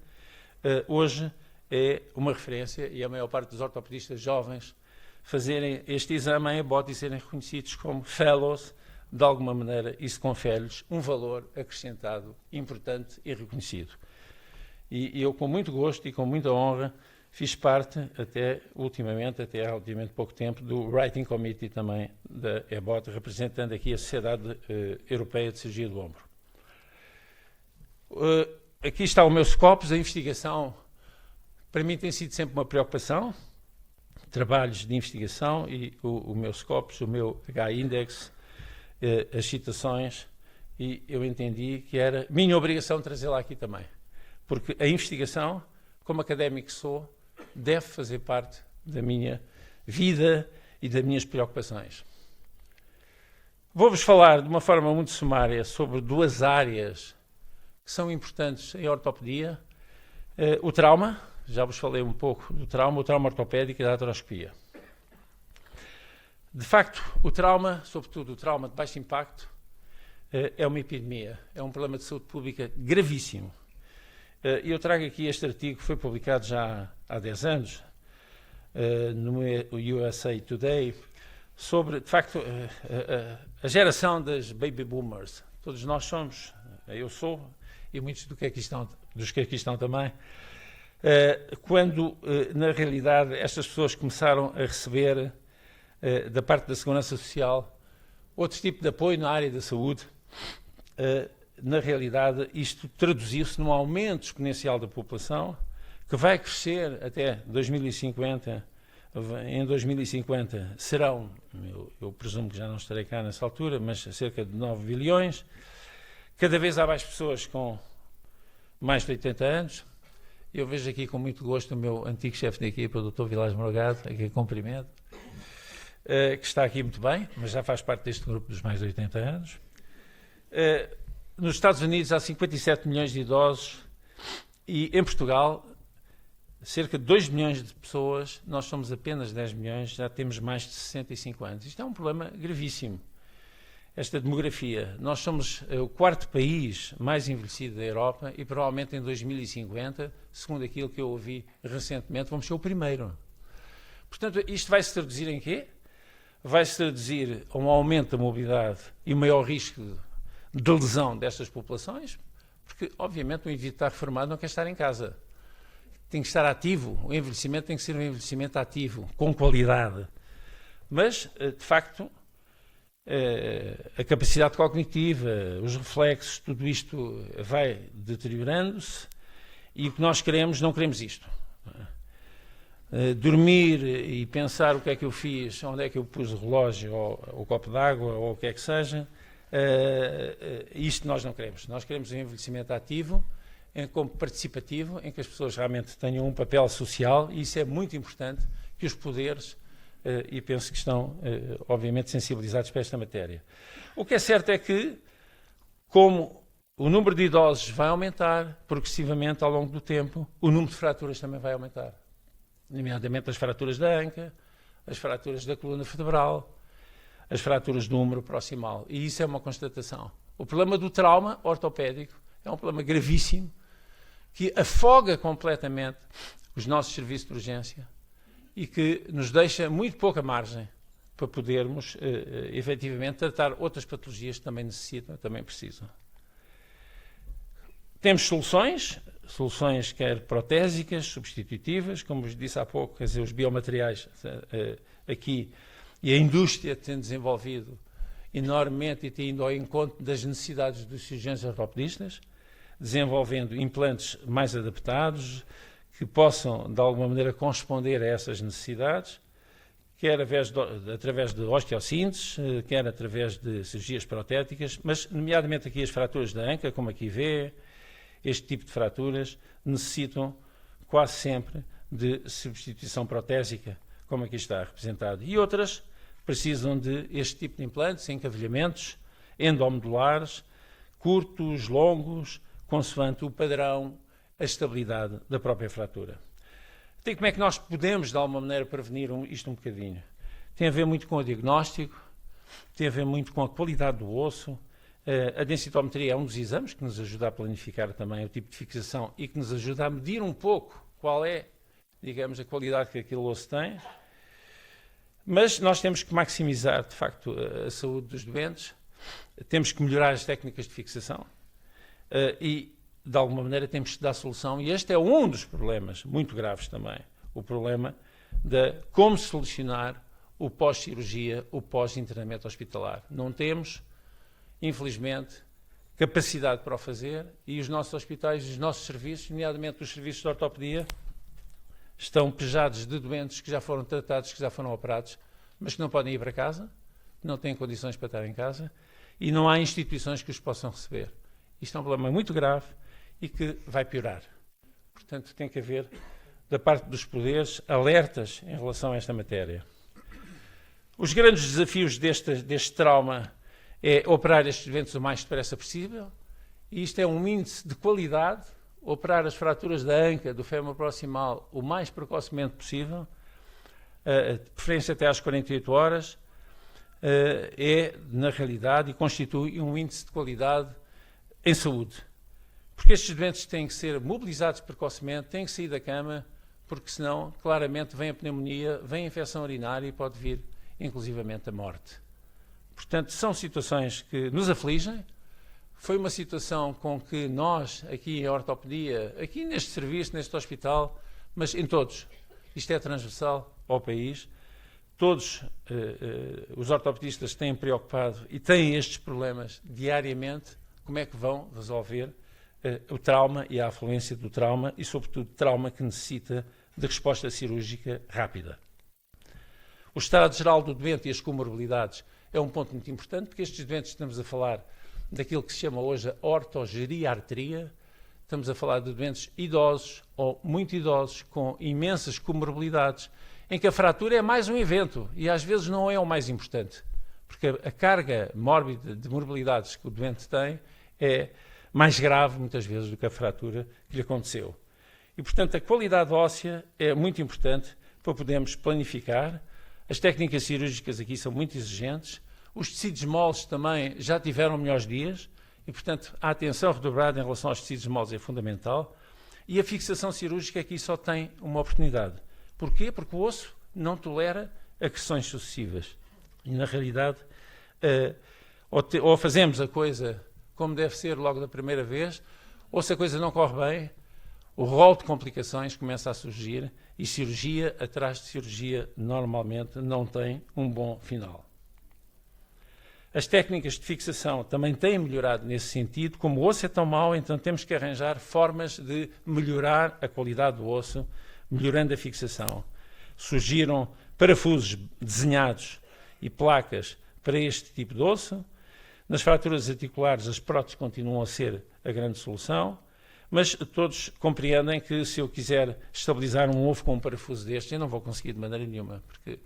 hoje é uma referência, e a maior parte dos ortopedistas jovens fazerem este exame em EBOT e serem reconhecidos como fellows, de alguma maneira isso confere-lhes um valor acrescentado, importante e reconhecido. E eu, com muito gosto e com muita honra, fiz parte, até há relativamente pouco tempo, do Writing Committee também da EBOT, representando aqui a Sociedade Europeia de Cirurgia do Ombro. Aqui está o meu Scopus, a investigação, para mim tem sido sempre uma preocupação, trabalhos de investigação e o meu Scopus, o meu H-Index, as citações, e eu entendi que era minha obrigação trazê-la aqui também, porque a investigação, como académico que sou, deve fazer parte da minha vida e das minhas preocupações. Vou-vos falar de uma forma muito sumária sobre 2 áreas que são importantes em ortopedia. O trauma, já vos falei um pouco do trauma, o trauma ortopédico e da artroscopia. De facto, o trauma, sobretudo o trauma de baixo impacto, é uma epidemia, é um problema de saúde pública gravíssimo. E eu trago aqui este artigo que foi publicado já há 10 anos, no USA Today, sobre, de facto, a geração das baby boomers. Todos nós somos, eu sou, e muitos dos que aqui estão também, quando, na realidade, estas pessoas começaram a receber, da parte da Segurança Social, outro tipo de apoio na área da saúde. Na realidade, isto traduziu-se num aumento exponencial da população, que vai crescer até 2050. Em 2050 serão, eu presumo que já não estarei cá nessa altura, mas cerca de 9 bilhões. Cada vez há mais pessoas com mais de 80 anos. Eu vejo aqui com muito gosto o meu antigo chefe de equipa, o Dr. Vilas Morgado, aqui cumprimento, que está aqui muito bem, mas já faz parte deste grupo dos mais de 80 anos. Nos Estados Unidos há 57 milhões de idosos e em Portugal cerca de 2 milhões de pessoas, nós somos apenas 10 milhões, já temos mais de 65 anos. Isto é um problema gravíssimo, esta demografia. Nós somos o 4º país mais envelhecido da Europa e provavelmente em 2050, segundo aquilo que eu ouvi recentemente, vamos ser o primeiro. Portanto, isto vai se traduzir em quê? Vai se traduzir a um aumento da mobilidade e um maior risco de lesão destas populações, porque, obviamente, um indivíduo está reformado não quer estar em casa. Tem que estar ativo. O envelhecimento tem que ser um envelhecimento ativo, com qualidade. Mas, de facto, a capacidade cognitiva, os reflexos, tudo isto vai deteriorando-se e o que nós queremos, não queremos isto. Dormir e pensar o que é que eu fiz, onde é que eu pus o relógio ou o copo d'água ou o que é que seja, isto nós não queremos. Nós queremos um envelhecimento ativo, como participativo, em que as pessoas realmente tenham um papel social e isso é muito importante que os poderes e penso que estão, obviamente, sensibilizados para esta matéria. O que é certo é que, como o número de idosos vai aumentar progressivamente ao longo do tempo, o número de fraturas também vai aumentar. Nomeadamente as fraturas da anca, as fraturas da coluna vertebral, as fraturas do húmero proximal. E isso é uma constatação. O problema do trauma ortopédico é um problema gravíssimo que afoga completamente os nossos serviços de urgência e que nos deixa muito pouca margem para podermos, efetivamente, tratar outras patologias que também necessitam, também precisam. Temos soluções quer protésicas, substitutivas, como vos disse há pouco, quer dizer, os biomateriais aqui e a indústria tem desenvolvido enormemente e tem ido ao encontro das necessidades dos cirurgiões ortopedistas, desenvolvendo implantes mais adaptados, que possam, de alguma maneira, corresponder a essas necessidades, quer através de osteossíntese, quer através de cirurgias protéticas, mas, nomeadamente aqui as fraturas da anca, como aqui vê, este tipo de fraturas necessitam quase sempre de substituição protésica, como aqui está representado. E outras precisam de este tipo de implantes, encavilhamentos endomedulares, curtos, longos, consoante o padrão, a estabilidade da própria fratura. Então, como é que nós podemos, de alguma maneira, prevenir isto um bocadinho? Tem a ver muito com o diagnóstico, tem a ver muito com a qualidade do osso. A densitometria é um dos exames que nos ajuda a planificar também o tipo de fixação e que nos ajuda a medir um pouco qual é, digamos, a qualidade que aquele osso tem. Mas nós temos que maximizar, de facto, a saúde dos doentes, temos que melhorar as técnicas de fixação e, de alguma maneira, temos que dar solução. E este é um dos problemas muito graves também, o problema de como solucionar o pós-cirurgia, o pós-internamento hospitalar. Não temos, infelizmente, capacidade para o fazer e os nossos hospitais, os nossos serviços, nomeadamente os serviços de ortopedia, estão pejados de doentes que já foram tratados, que já foram operados, mas que não podem ir para casa, não têm condições para estar em casa e não há instituições que os possam receber. Isto é um problema muito grave e que vai piorar. Portanto, tem que haver, da parte dos poderes, alertas em relação a esta matéria. Os grandes desafios deste trauma é operar estes doentes o mais depressa possível, e isto é um índice de qualidade, operar as fraturas da anca, do fémur proximal, o mais precocemente possível, de preferência até às 48 horas, é, na realidade, e constitui um índice de qualidade em saúde. Porque estes doentes têm que ser mobilizados precocemente, têm que sair da cama, porque senão, claramente, vem a pneumonia, vem a infecção urinária e pode vir, inclusivamente, a morte. Portanto, são situações que nos afligem. Foi uma situação com que nós, aqui em ortopedia, aqui neste serviço, neste hospital, mas em todos, isto é transversal ao país, todos os ortopedistas têm preocupado e têm estes problemas diariamente, como é que vão resolver o trauma e a afluência do trauma e, sobretudo, trauma que necessita de resposta cirúrgica rápida. O estado geral do doente e as comorbilidades é um ponto muito importante, porque estes doentes estamos a falar daquilo que se chama hoje a ortogeriatria, estamos a falar de doentes idosos ou muito idosos com imensas comorbilidades, em que a fratura é mais um evento e às vezes não é o mais importante, porque a carga mórbida de morbilidades que o doente tem é mais grave muitas vezes do que a fratura que lhe aconteceu. E, portanto, a qualidade óssea é muito importante para podermos planificar. As técnicas cirúrgicas aqui são muito exigentes, os tecidos moles também já tiveram melhores dias e, portanto, a atenção redobrada em relação aos tecidos moles é fundamental e a fixação cirúrgica aqui só tem uma oportunidade. Porquê? Porque o osso não tolera agressões sucessivas. E, na realidade, ou fazemos a coisa como deve ser logo da primeira vez, ou se a coisa não corre bem, o rol de complicações começa a surgir e cirurgia atrás de cirurgia normalmente não tem um bom final. As técnicas de fixação também têm melhorado nesse sentido. Como o osso é tão mau, então temos que arranjar formas de melhorar a qualidade do osso, melhorando a fixação. Surgiram parafusos desenhados e placas para este tipo de osso. Nas fraturas articulares, as próteses continuam a ser a grande solução, mas todos compreendem que se eu quiser estabilizar um ovo com um parafuso deste, eu não vou conseguir de maneira nenhuma, porque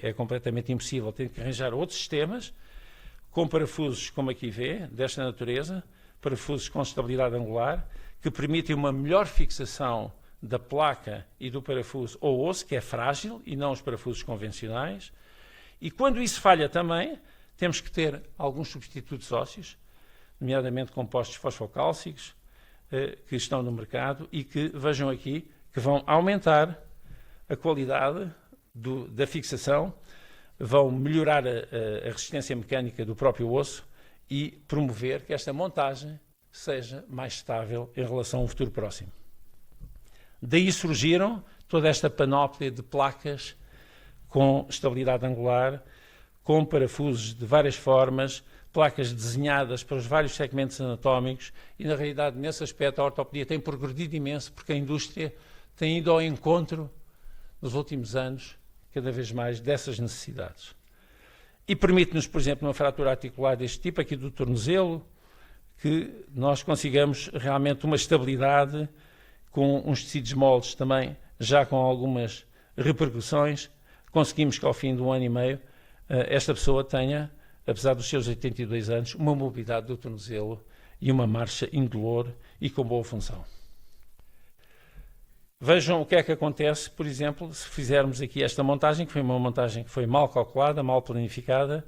é completamente impossível. Tenho que arranjar outros sistemas com parafusos, como aqui vê, desta natureza, parafusos com estabilidade angular, que permitem uma melhor fixação da placa e do parafuso ou osso, que é frágil, e não os parafusos convencionais. E quando isso falha também, temos que ter alguns substitutos ósseos, nomeadamente compostos fosfocálcicos, que estão no mercado e que, vejam aqui, que vão aumentar a qualidade da fixação, vão melhorar a resistência mecânica do próprio osso e promover que esta montagem seja mais estável em relação a um futuro próximo. Daí surgiram toda esta panóplia de placas com estabilidade angular, com parafusos de várias formas, placas desenhadas para os vários segmentos anatómicos e, na realidade, nesse aspecto, a ortopedia tem progredido imenso porque a indústria tem ido ao encontro, nos últimos anos, cada vez mais, dessas necessidades. E permite-nos, por exemplo, uma fratura articular deste tipo, aqui do tornozelo, que nós consigamos realmente uma estabilidade com uns tecidos moles também, já com algumas repercussões. Conseguimos que ao fim de 1 ano e meio esta pessoa tenha, apesar dos seus 82 anos, uma mobilidade do tornozelo e uma marcha indolor e com boa função. Vejam o que é que acontece, por exemplo, se fizermos aqui esta montagem, que foi uma montagem que foi mal calculada, mal planificada,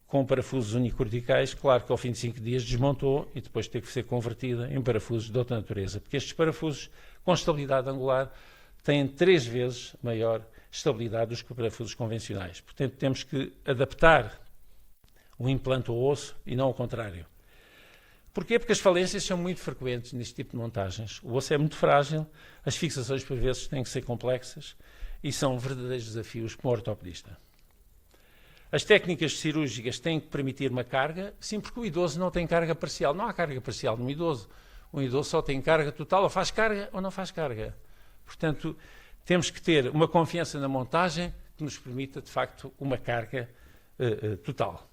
com parafusos unicorticais. Claro que ao fim de 5 dias desmontou e depois teve que ser convertida em parafusos de outra natureza, porque estes parafusos com estabilidade angular têm 3 vezes maior estabilidade dos que parafusos convencionais. Portanto, temos que adaptar o implante ao osso e não ao contrário. Porquê? Porque as falências são muito frequentes neste tipo de montagens. O osso é muito frágil, as fixações por vezes têm que ser complexas e são verdadeiros desafios para o ortopedista. As técnicas cirúrgicas têm que permitir uma carga, sim, porque o idoso não tem carga parcial. Não há carga parcial no idoso. O idoso só tem carga total, ou faz carga ou não faz carga. Portanto, temos que ter uma confiança na montagem que nos permita, de facto, uma carga total.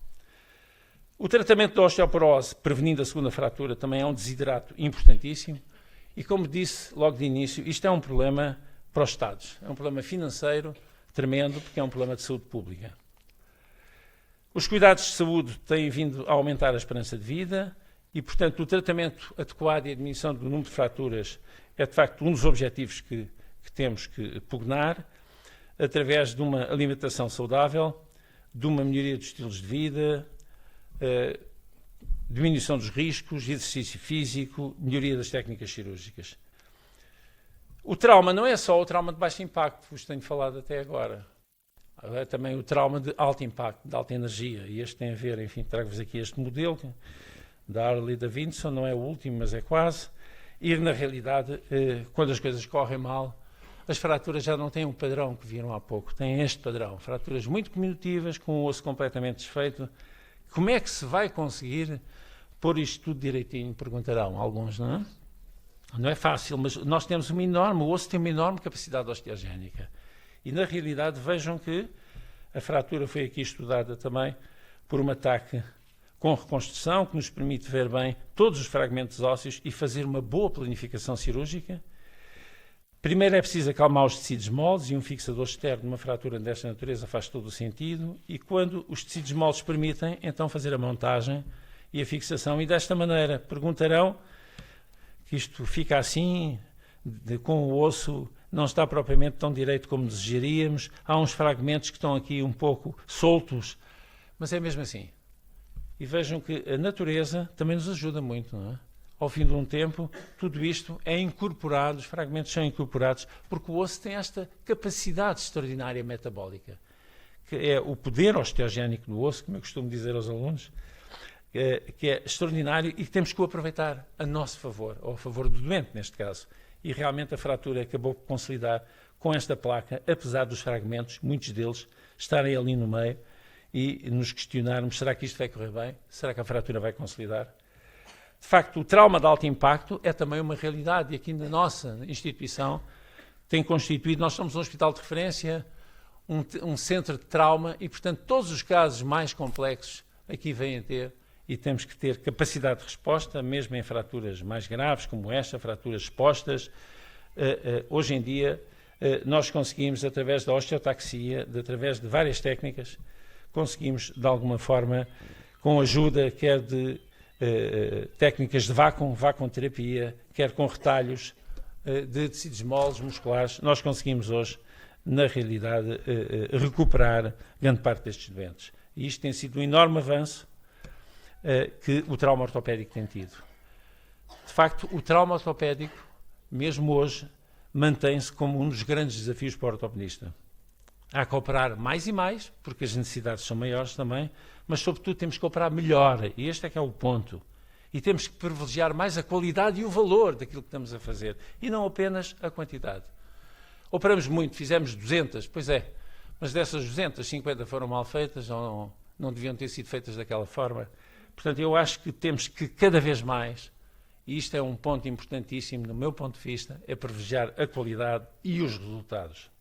O tratamento da osteoporose, prevenindo a segunda fratura, também é um desidrato importantíssimo. E, como disse logo de início, isto é um problema para os Estados. É um problema financeiro tremendo, porque é um problema de saúde pública. Os cuidados de saúde têm vindo a aumentar a esperança de vida e, portanto, o tratamento adequado e a diminuição do número de fraturas é, de facto, um dos objetivos que temos que pugnar, através de uma alimentação saudável, de uma melhoria dos estilos de vida, diminuição dos riscos, exercício físico, melhoria das técnicas cirúrgicas. O trauma não é só o trauma de baixo impacto, que vos tenho falado até agora. É também o trauma de alto impacto, de alta energia. E este tem a ver, enfim, trago-vos aqui este modelo da Harley Davidson, não é o último, mas é quase. E, na realidade, quando as coisas correm mal, as fraturas já não têm um padrão que viram há pouco, têm este padrão. Fraturas muito diminutivas, com o osso completamente desfeito. Como é que se vai conseguir pôr isto tudo direitinho? Perguntarão alguns, não é? Não é fácil, mas nós temos o osso tem uma enorme capacidade osteogénica. E, na realidade, vejam que a fratura foi aqui estudada também por um ataque com reconstrução, que nos permite ver bem todos os fragmentos ósseos e fazer uma boa planificação cirúrgica. Primeiro é preciso acalmar os tecidos moles e um fixador externo numa fratura desta natureza faz todo o sentido. E quando os tecidos moles permitem, então fazer a montagem e a fixação. E desta maneira, perguntarão que isto fica assim, com o osso não está propriamente tão direito como desejaríamos. Há uns fragmentos que estão aqui um pouco soltos, mas é mesmo assim. E vejam que a natureza também nos ajuda muito, não é? Ao fim de um tempo, tudo isto é incorporado, os fragmentos são incorporados, porque o osso tem esta capacidade extraordinária metabólica, que é o poder osteogénico do osso, como eu costumo dizer aos alunos, que é extraordinário e que temos que o aproveitar a nosso favor, ou a favor do doente, neste caso. E realmente a fratura acabou por consolidar com esta placa, apesar dos fragmentos, muitos deles, estarem ali no meio e nos questionarmos, será que isto vai correr bem? Será que a fratura vai consolidar? De facto, o trauma de alto impacto é também uma realidade e aqui na nossa instituição tem constituído, nós somos um hospital de referência, um centro de trauma e, portanto, todos os casos mais complexos aqui vêm a ter e temos que ter capacidade de resposta, mesmo em fraturas mais graves como esta, fraturas expostas. Hoje em dia, nós conseguimos, através da osteotaxia, através de várias técnicas, conseguimos, de alguma forma, com ajuda, quer de técnicas de vacuumterapia, quer com retalhos de tecidos moles musculares, nós conseguimos hoje, na realidade, recuperar grande parte destes doentes. E isto tem sido um enorme avanço que o trauma ortopédico tem tido. De facto, o trauma ortopédico, mesmo hoje, mantém-se como um dos grandes desafios para o ortopedista. Há que operar mais e mais, porque as necessidades são maiores também, mas, sobretudo, temos que operar melhor, e este é que é o ponto. E temos que privilegiar mais a qualidade e o valor daquilo que estamos a fazer, e não apenas a quantidade. Operamos muito, fizemos 200, pois é, mas dessas 200, 50 foram mal feitas, ou não deviam ter sido feitas daquela forma. Portanto, eu acho que temos que, cada vez mais, e isto é um ponto importantíssimo, do meu ponto de vista, é privilegiar a qualidade e os resultados.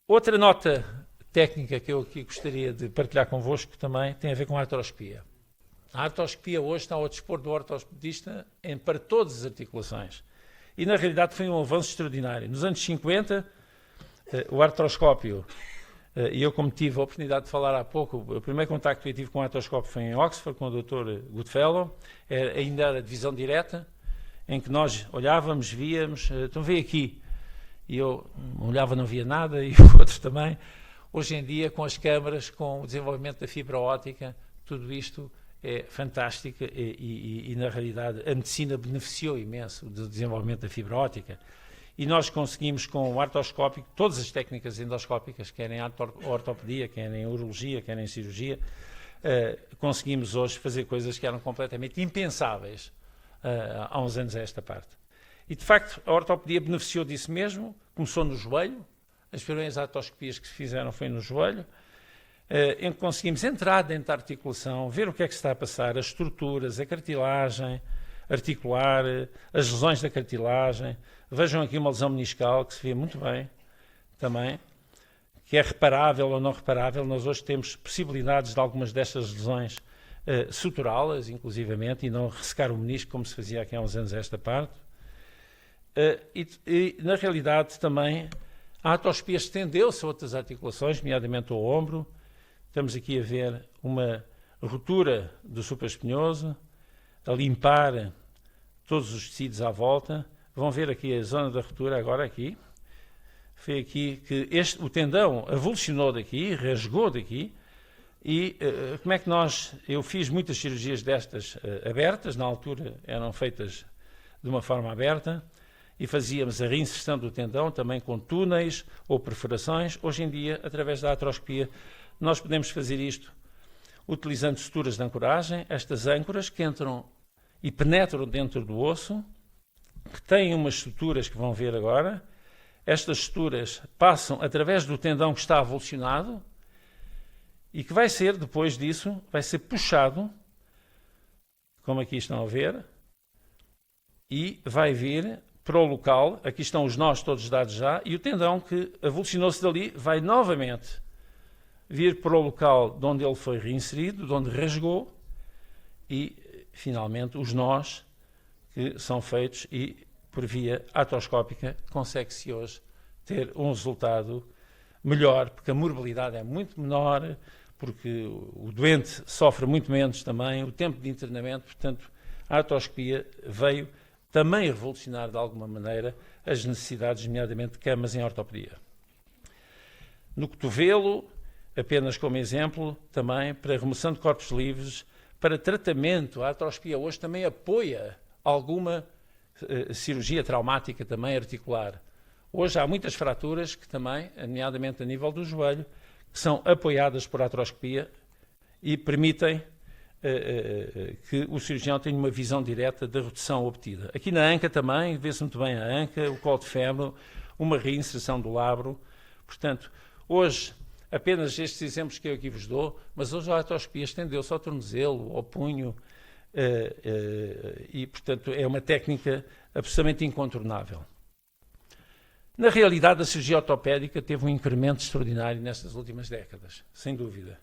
Outra nota técnica que eu aqui gostaria de partilhar convosco também tem a ver com a artroscopia. A artroscopia hoje está ao dispor do ortopedista para todas as articulações. E, na realidade, foi um avanço extraordinário. Nos anos 50, o artroscópio, e eu, como tive a oportunidade de falar há pouco, o primeiro contacto que eu tive com o artroscópio foi em Oxford, com o Dr. Goodfellow, ainda era divisão direta, em que nós olhávamos, víamos, então veio aqui, e eu olhava, não via nada, e o outro também. Hoje em dia, com as câmaras, com o desenvolvimento da fibra óptica, tudo isto é fantástico e na realidade, a medicina beneficiou imenso do desenvolvimento da fibra óptica. E nós conseguimos, com o artroscópico, todas as técnicas endoscópicas, quer em ortopedia, quer em urologia, quer em cirurgia, conseguimos hoje fazer coisas que eram completamente impensáveis há uns anos a esta parte. E, de facto, a ortopedia beneficiou disso mesmo, começou no joelho, as primeiras artroscopias que se fizeram foi no joelho, em que conseguimos entrar dentro da articulação, ver o que é que se está a passar, as estruturas, a cartilagem articular, as lesões da cartilagem. Vejam aqui uma lesão meniscal que se vê muito bem também, que é reparável ou não reparável. Nós hoje temos possibilidades de algumas destas lesões suturá-las, inclusivamente, e não ressecar o menisco como se fazia aqui há uns anos esta parte. E na realidade também a artroscopia estendeu-se a outras articulações, nomeadamente ao ombro. Estamos aqui a ver uma ruptura do supraespinhoso, a limpar todos os tecidos à volta. Vão ver aqui a zona da ruptura agora aqui. Foi aqui que o tendão avulsionou daqui, rasgou daqui. E como é que eu fiz muitas cirurgias destas abertas, na altura eram feitas de uma forma aberta, e fazíamos a reinserção do tendão também com túneis ou perfurações. Hoje em dia, através da artroscopia, nós podemos fazer isto utilizando suturas de ancoragem, estas âncoras que entram e penetram dentro do osso, que têm umas suturas que vão ver agora. Estas suturas passam através do tendão que está avulsionado e que vai ser, depois disso, vai ser puxado, como aqui estão a ver, e vai vir para o local, aqui estão os nós todos dados já, e o tendão que avulsionou-se dali vai novamente vir para o local de onde ele foi reinserido, de onde rasgou, e finalmente os nós que são feitos e por via artroscópica consegue-se hoje ter um resultado melhor, porque a morbilidade é muito menor, porque o doente sofre muito menos também, o tempo de internamento, portanto a artroscopia veio também revolucionar de alguma maneira as necessidades, nomeadamente de camas em ortopedia. No cotovelo, apenas como exemplo, também para remoção de corpos livres, para tratamento, a artroscopia hoje também apoia alguma cirurgia traumática também articular. Hoje há muitas fraturas que também, nomeadamente a nível do joelho, que são apoiadas por artroscopia e permitem que o cirurgião tenha uma visão direta da redução obtida. Aqui na anca também, vê-se muito bem a anca, o colo de fémur, uma reinserção do labro. Portanto, hoje apenas estes exemplos que eu aqui vos dou, mas hoje a artroscopia estendeu-se ao tornozelo, ao punho, e, portanto, é uma técnica absolutamente incontornável. Na realidade, a cirurgia ortopédica teve um incremento extraordinário nestas últimas décadas, sem dúvida.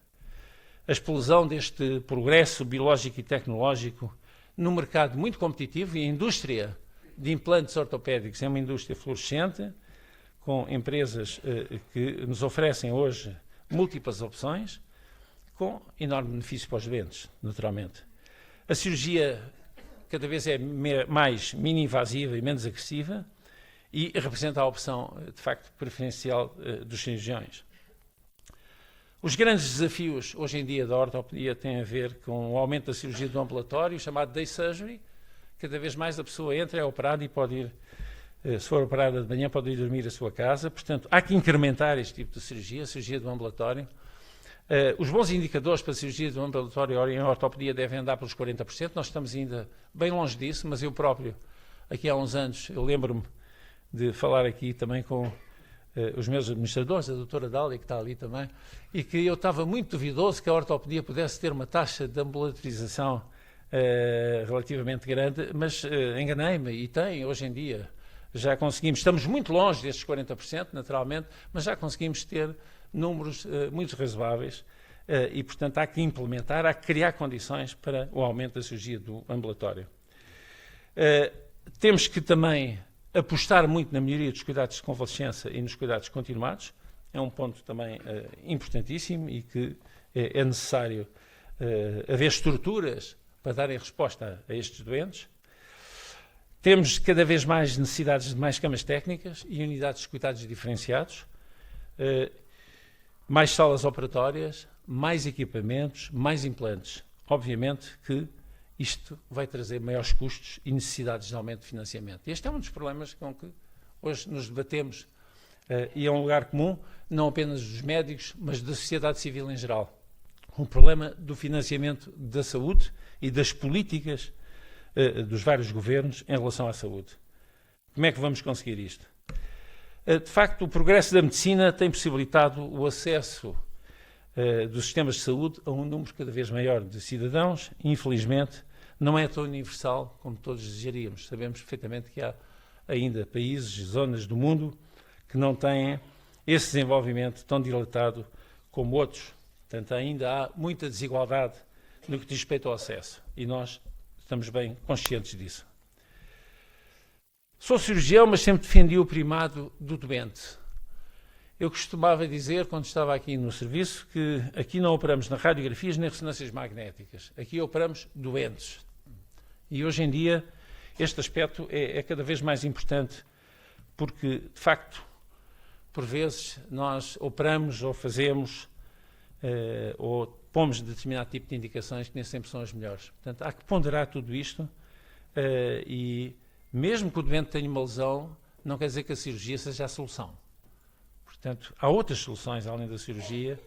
A explosão deste progresso biológico e tecnológico num mercado muito competitivo, e a indústria de implantes ortopédicos é uma indústria florescente, com empresas que nos oferecem hoje múltiplas opções, com enorme benefício para os doentes, naturalmente. A cirurgia cada vez é mais mini-invasiva e menos agressiva e representa a opção, de facto, preferencial dos cirurgiões. Os grandes desafios, hoje em dia, da ortopedia têm a ver com o aumento da cirurgia do ambulatório, chamado day surgery. Cada vez mais a pessoa entra, é operada e pode ir, se for operada de manhã, pode ir dormir à sua casa. Portanto, há que incrementar este tipo de cirurgia, a cirurgia do ambulatório. Os bons indicadores para a cirurgia do ambulatório em ortopedia devem andar pelos 40%. Nós estamos ainda bem longe disso, mas eu próprio, aqui há uns anos, eu lembro-me de falar aqui também com os meus administradores, a doutora Dália, que está ali também, e que eu estava muito duvidoso que a ortopedia pudesse ter uma taxa de ambulatorização relativamente grande, mas enganei-me, e tem, hoje em dia, já conseguimos, estamos muito longe destes 40%, naturalmente, mas já conseguimos ter números muito razoáveis, e, portanto, há que implementar, há que criar condições para o aumento da cirurgia do ambulatório. Temos que também apostar muito na melhoria dos cuidados de convalescença e nos cuidados continuados, é um ponto também importantíssimo e que é necessário haver estruturas para darem resposta a estes doentes. Temos cada vez mais necessidades de mais camas técnicas e unidades de cuidados diferenciados, mais salas operatórias, mais equipamentos, mais implantes. Obviamente que isto vai trazer maiores custos e necessidades de aumento de financiamento. Este é um dos problemas com que hoje nos debatemos e é um lugar comum, não apenas dos médicos, mas da sociedade civil em geral. O problema do financiamento da saúde e das políticas dos vários governos em relação à saúde. Como é que vamos conseguir isto? De facto, o progresso da medicina tem possibilitado o acesso dos sistemas de saúde a um número cada vez maior de cidadãos. Infelizmente, não é tão universal como todos desejaríamos. Sabemos perfeitamente que há ainda países, zonas do mundo que não têm esse desenvolvimento tão dilatado como outros. Portanto, ainda há muita desigualdade no que diz respeito ao acesso e nós estamos bem conscientes disso. Sou cirurgião, mas sempre defendi o primado do doente. Eu costumava dizer, quando estava aqui no serviço, que aqui não operamos na radiografias nem ressonâncias magnéticas. Aqui operamos doentes. E hoje em dia este aspecto é cada vez mais importante porque, de facto, por vezes nós operamos ou fazemos ou pomos determinado tipo de indicações que nem sempre são as melhores. Portanto, há que ponderar tudo isto e mesmo que o doente tenha uma lesão, não quer dizer que a cirurgia seja a solução. Portanto, há outras soluções além da cirurgia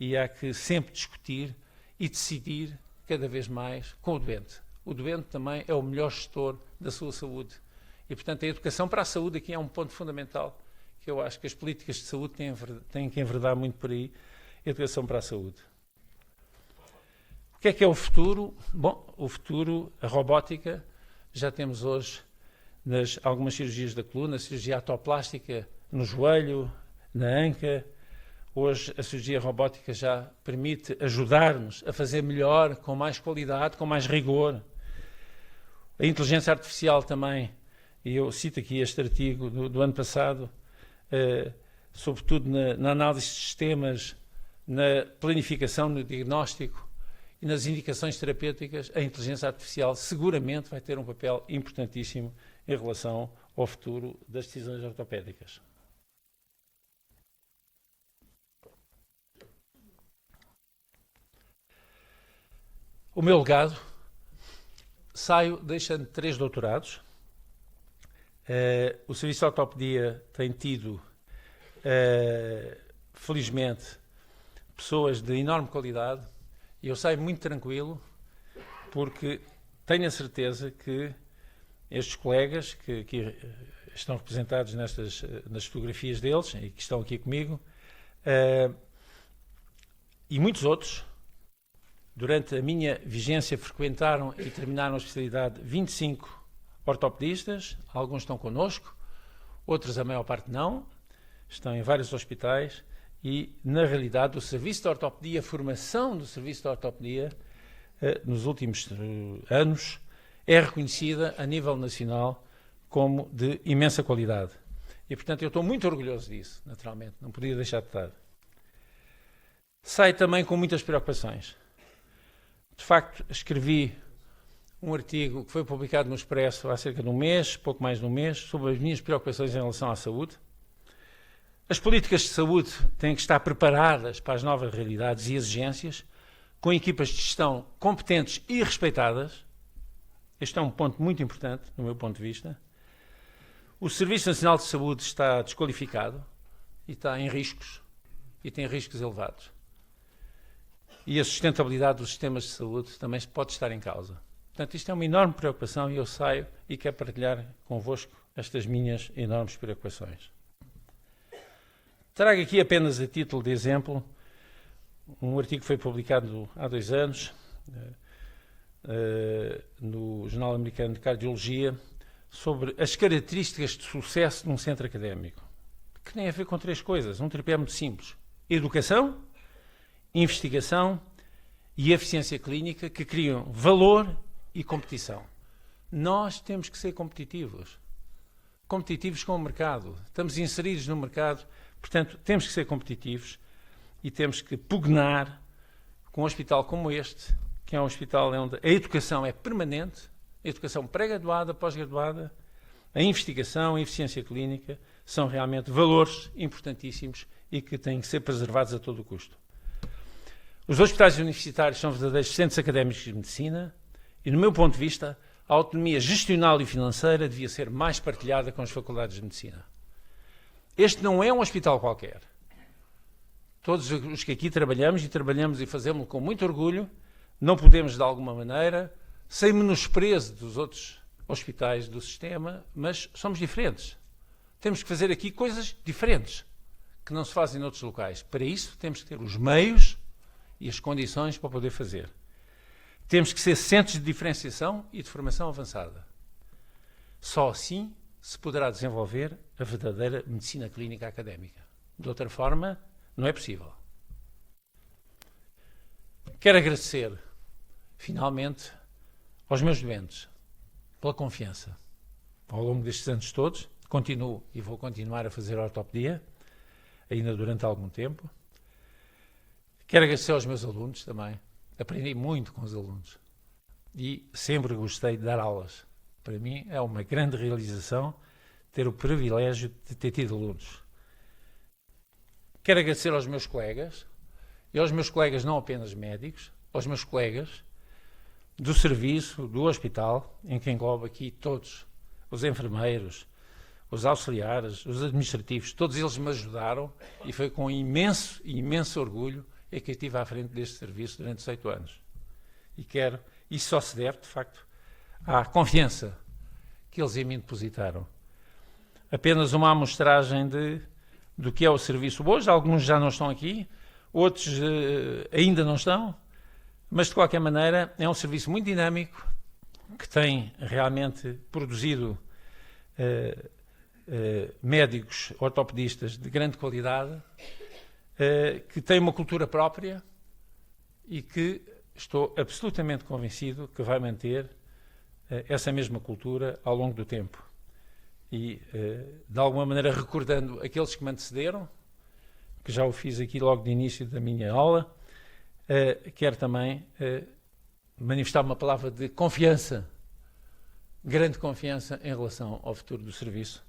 e há que sempre discutir e decidir cada vez mais com o doente. O doente também é o melhor gestor da sua saúde. E, portanto, a educação para a saúde aqui é um ponto fundamental que eu acho que as políticas de saúde têm que enverdar muito por aí. Educação para a saúde. O que é o futuro? Bom, o futuro, a robótica, já temos hoje algumas cirurgias da coluna, a cirurgia atoplástica no joelho, na anca. Hoje a cirurgia robótica já permite ajudar-nos a fazer melhor, com mais qualidade, com mais rigor. A inteligência artificial também, e eu cito aqui este artigo do ano passado, sobretudo na análise de sistemas, na planificação, no diagnóstico e nas indicações terapêuticas, a inteligência artificial seguramente vai ter um papel importantíssimo em relação ao futuro das decisões ortopédicas. O meu legado, saio deixando 3 doutorados. O Serviço de Ortopedia tem tido, felizmente, pessoas de enorme qualidade e eu saio muito tranquilo porque tenho a certeza que estes colegas que estão representados nas fotografias deles e que estão aqui comigo e muitos outros. Durante a minha vigência frequentaram e terminaram a especialidade 25 ortopedistas, alguns estão connosco, outros a maior parte não, estão em vários hospitais e, na realidade, o serviço de ortopedia, a formação do serviço de ortopedia nos últimos anos é reconhecida a nível nacional como de imensa qualidade. E, portanto, eu estou muito orgulhoso disso, naturalmente, não podia deixar de estar. Saio também com muitas preocupações. De facto, escrevi um artigo que foi publicado no Expresso há cerca de um mês, pouco mais de um mês, sobre as minhas preocupações em relação à saúde. As políticas de saúde têm que estar preparadas para as novas realidades e exigências, com equipas de gestão competentes e respeitadas. Este é um ponto muito importante, do meu ponto de vista. O Serviço Nacional de Saúde está desqualificado e está em riscos, e tem riscos elevados. E a sustentabilidade dos sistemas de saúde também pode estar em causa. Portanto, isto é uma enorme preocupação e eu saio e quero partilhar convosco estas minhas enormes preocupações. Trago aqui apenas a título de exemplo um artigo que foi publicado há 2 anos no Jornal Americano de Cardiologia sobre as características de sucesso de um centro académico, que tem a ver com 3 coisas, um tripé muito simples: educação, investigação e eficiência clínica, que criam valor e competição. Nós temos que ser competitivos com o mercado. Estamos inseridos no mercado, portanto, temos que ser competitivos e temos que pugnar com um hospital como este, que é um hospital onde a educação é permanente, a educação pré-graduada, pós-graduada, a investigação, a eficiência clínica, são realmente valores importantíssimos e que têm que ser preservados a todo o custo. Os hospitais universitários são verdadeiros centros académicos de medicina e, no meu ponto de vista, a autonomia gestional e financeira devia ser mais partilhada com as faculdades de medicina. Este não é um hospital qualquer. Todos os que aqui trabalhamos e fazemos com muito orgulho, não podemos, de alguma maneira, sem menosprezo dos outros hospitais do sistema, mas somos diferentes. Temos que fazer aqui coisas diferentes, que não se fazem noutros locais. Para isso, temos que ter os meios e as condições para poder fazer. Temos que ser centros de diferenciação e de formação avançada. Só assim se poderá desenvolver a verdadeira medicina clínica académica. De outra forma, não é possível. Quero agradecer, finalmente, aos meus doentes pela confiança. Ao longo destes anos todos, continuo e vou continuar a fazer ortopedia, ainda durante algum tempo. Quero agradecer aos meus alunos também. Aprendi muito com os alunos e sempre gostei de dar aulas. Para mim é uma grande realização ter o privilégio de ter tido alunos. Quero agradecer aos meus colegas, e aos meus colegas não apenas médicos, aos meus colegas do serviço, do hospital, em que englobo aqui todos, os enfermeiros, os auxiliares, os administrativos, todos eles me ajudaram e foi com imenso orgulho é que eu estive à frente deste serviço durante 18 anos. E isso só se deve, de facto, à confiança que eles em mim depositaram. Apenas uma amostragem do que é o serviço hoje. Alguns já não estão aqui, outros ainda não estão, mas de qualquer maneira é um serviço muito dinâmico, que tem realmente produzido médicos ortopedistas de grande qualidade, que tem uma cultura própria e que estou absolutamente convencido que vai manter essa mesma cultura ao longo do tempo. E, de alguma maneira, recordando aqueles que me antecederam, que já o fiz aqui logo de início da minha aula, quero também manifestar uma palavra de confiança, grande confiança em relação ao futuro do serviço.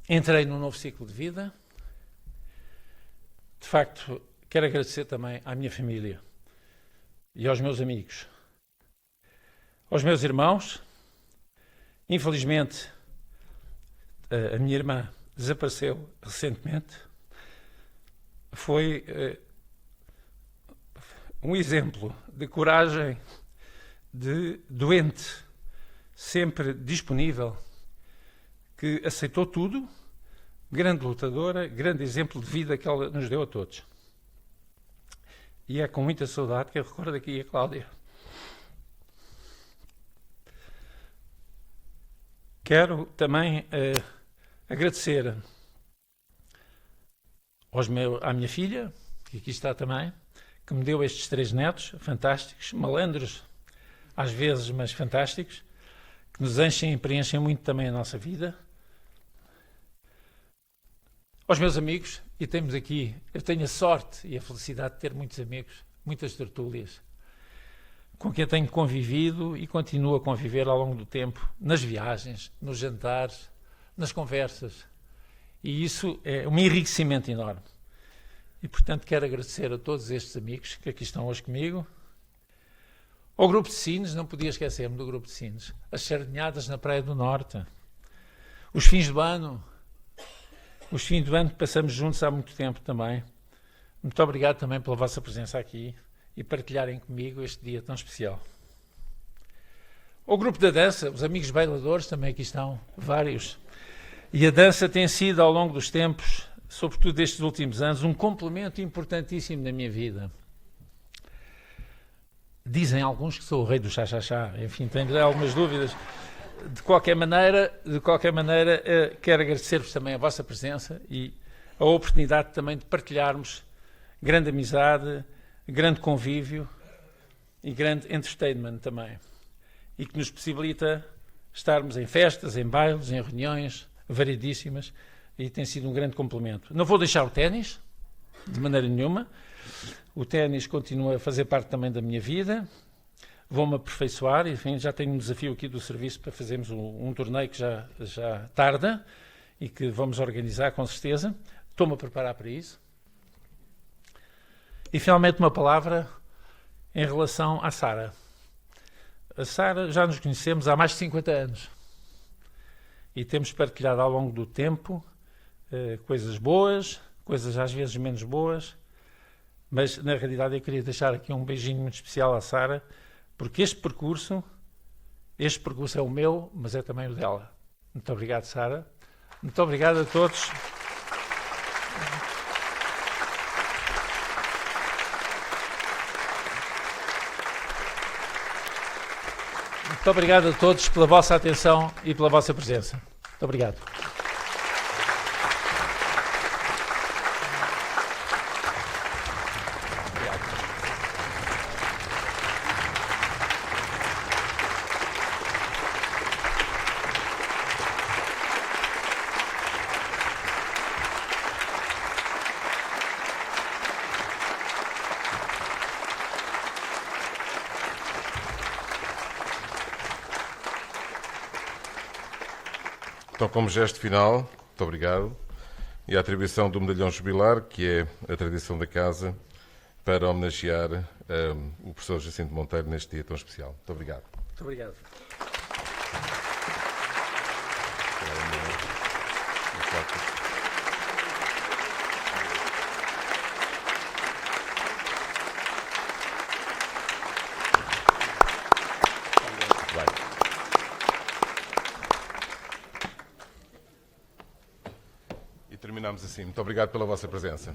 Entrei num novo ciclo de vida. De facto, quero agradecer também à minha família e aos meus amigos, aos meus irmãos. Infelizmente, a minha irmã desapareceu recentemente. Foi um exemplo de coragem, de doente, sempre disponível, que aceitou tudo, grande lutadora, grande exemplo de vida que ela nos deu a todos. E é com muita saudade que eu recordo aqui a Cláudia. Quero também agradecer à minha filha, que aqui está também, que me deu estes 3 netos fantásticos, malandros às vezes, mas fantásticos, que nos enchem e preenchem muito também a nossa vida. Aos meus amigos, e temos aqui, eu tenho a sorte e a felicidade de ter muitos amigos, muitas tertúlias, com quem tenho convivido e continuo a conviver ao longo do tempo, nas viagens, nos jantares, nas conversas. E isso é um enriquecimento enorme. E, portanto, quero agradecer a todos estes amigos que aqui estão hoje comigo. Ao Grupo de Sines, não podia esquecer-me do Grupo de Sines. As sardinhadas na Praia do Norte. Os fins do ano. Os fins do ano que passamos juntos há muito tempo também. Muito obrigado também pela vossa presença aqui e partilharem comigo este dia tão especial. O grupo da dança, os amigos bailadores, também aqui estão, vários. E a dança tem sido, ao longo dos tempos, sobretudo destes últimos anos, um complemento importantíssimo na minha vida. Dizem alguns que sou o rei do chá-chá-chá, enfim, tenho algumas dúvidas. De qualquer maneira, quero agradecer-vos também a vossa presença e a oportunidade também de partilharmos grande amizade, grande convívio e grande entertainment também. E que nos possibilita estarmos em festas, em bailes, em reuniões variedíssimas e tem sido um grande complemento. Não vou deixar o ténis, de maneira nenhuma. O ténis continua a fazer parte também da minha vida. Vou-me aperfeiçoar, enfim, já tenho um desafio aqui do serviço para fazermos um torneio que já tarda e que vamos organizar com certeza. Estou-me a preparar para isso. E finalmente uma palavra em relação à Sara. A Sara, já nos conhecemos há mais de 50 anos e temos partilhado ao longo do tempo coisas boas, coisas às vezes menos boas, mas na realidade eu queria deixar aqui um beijinho muito especial à Sara, porque este percurso é o meu, mas é também o dela. Muito obrigado, Sara. Muito obrigado a todos. Muito obrigado a todos pela vossa atenção e pela vossa presença. Muito obrigado. Então, como gesto final, muito obrigado, e a atribuição do medalhão jubilar, que é a tradição da casa, para homenagear o professor Jacinto Monteiro neste dia tão especial. Muito obrigado. Muito obrigado. E terminamos assim. Muito obrigado pela vossa presença.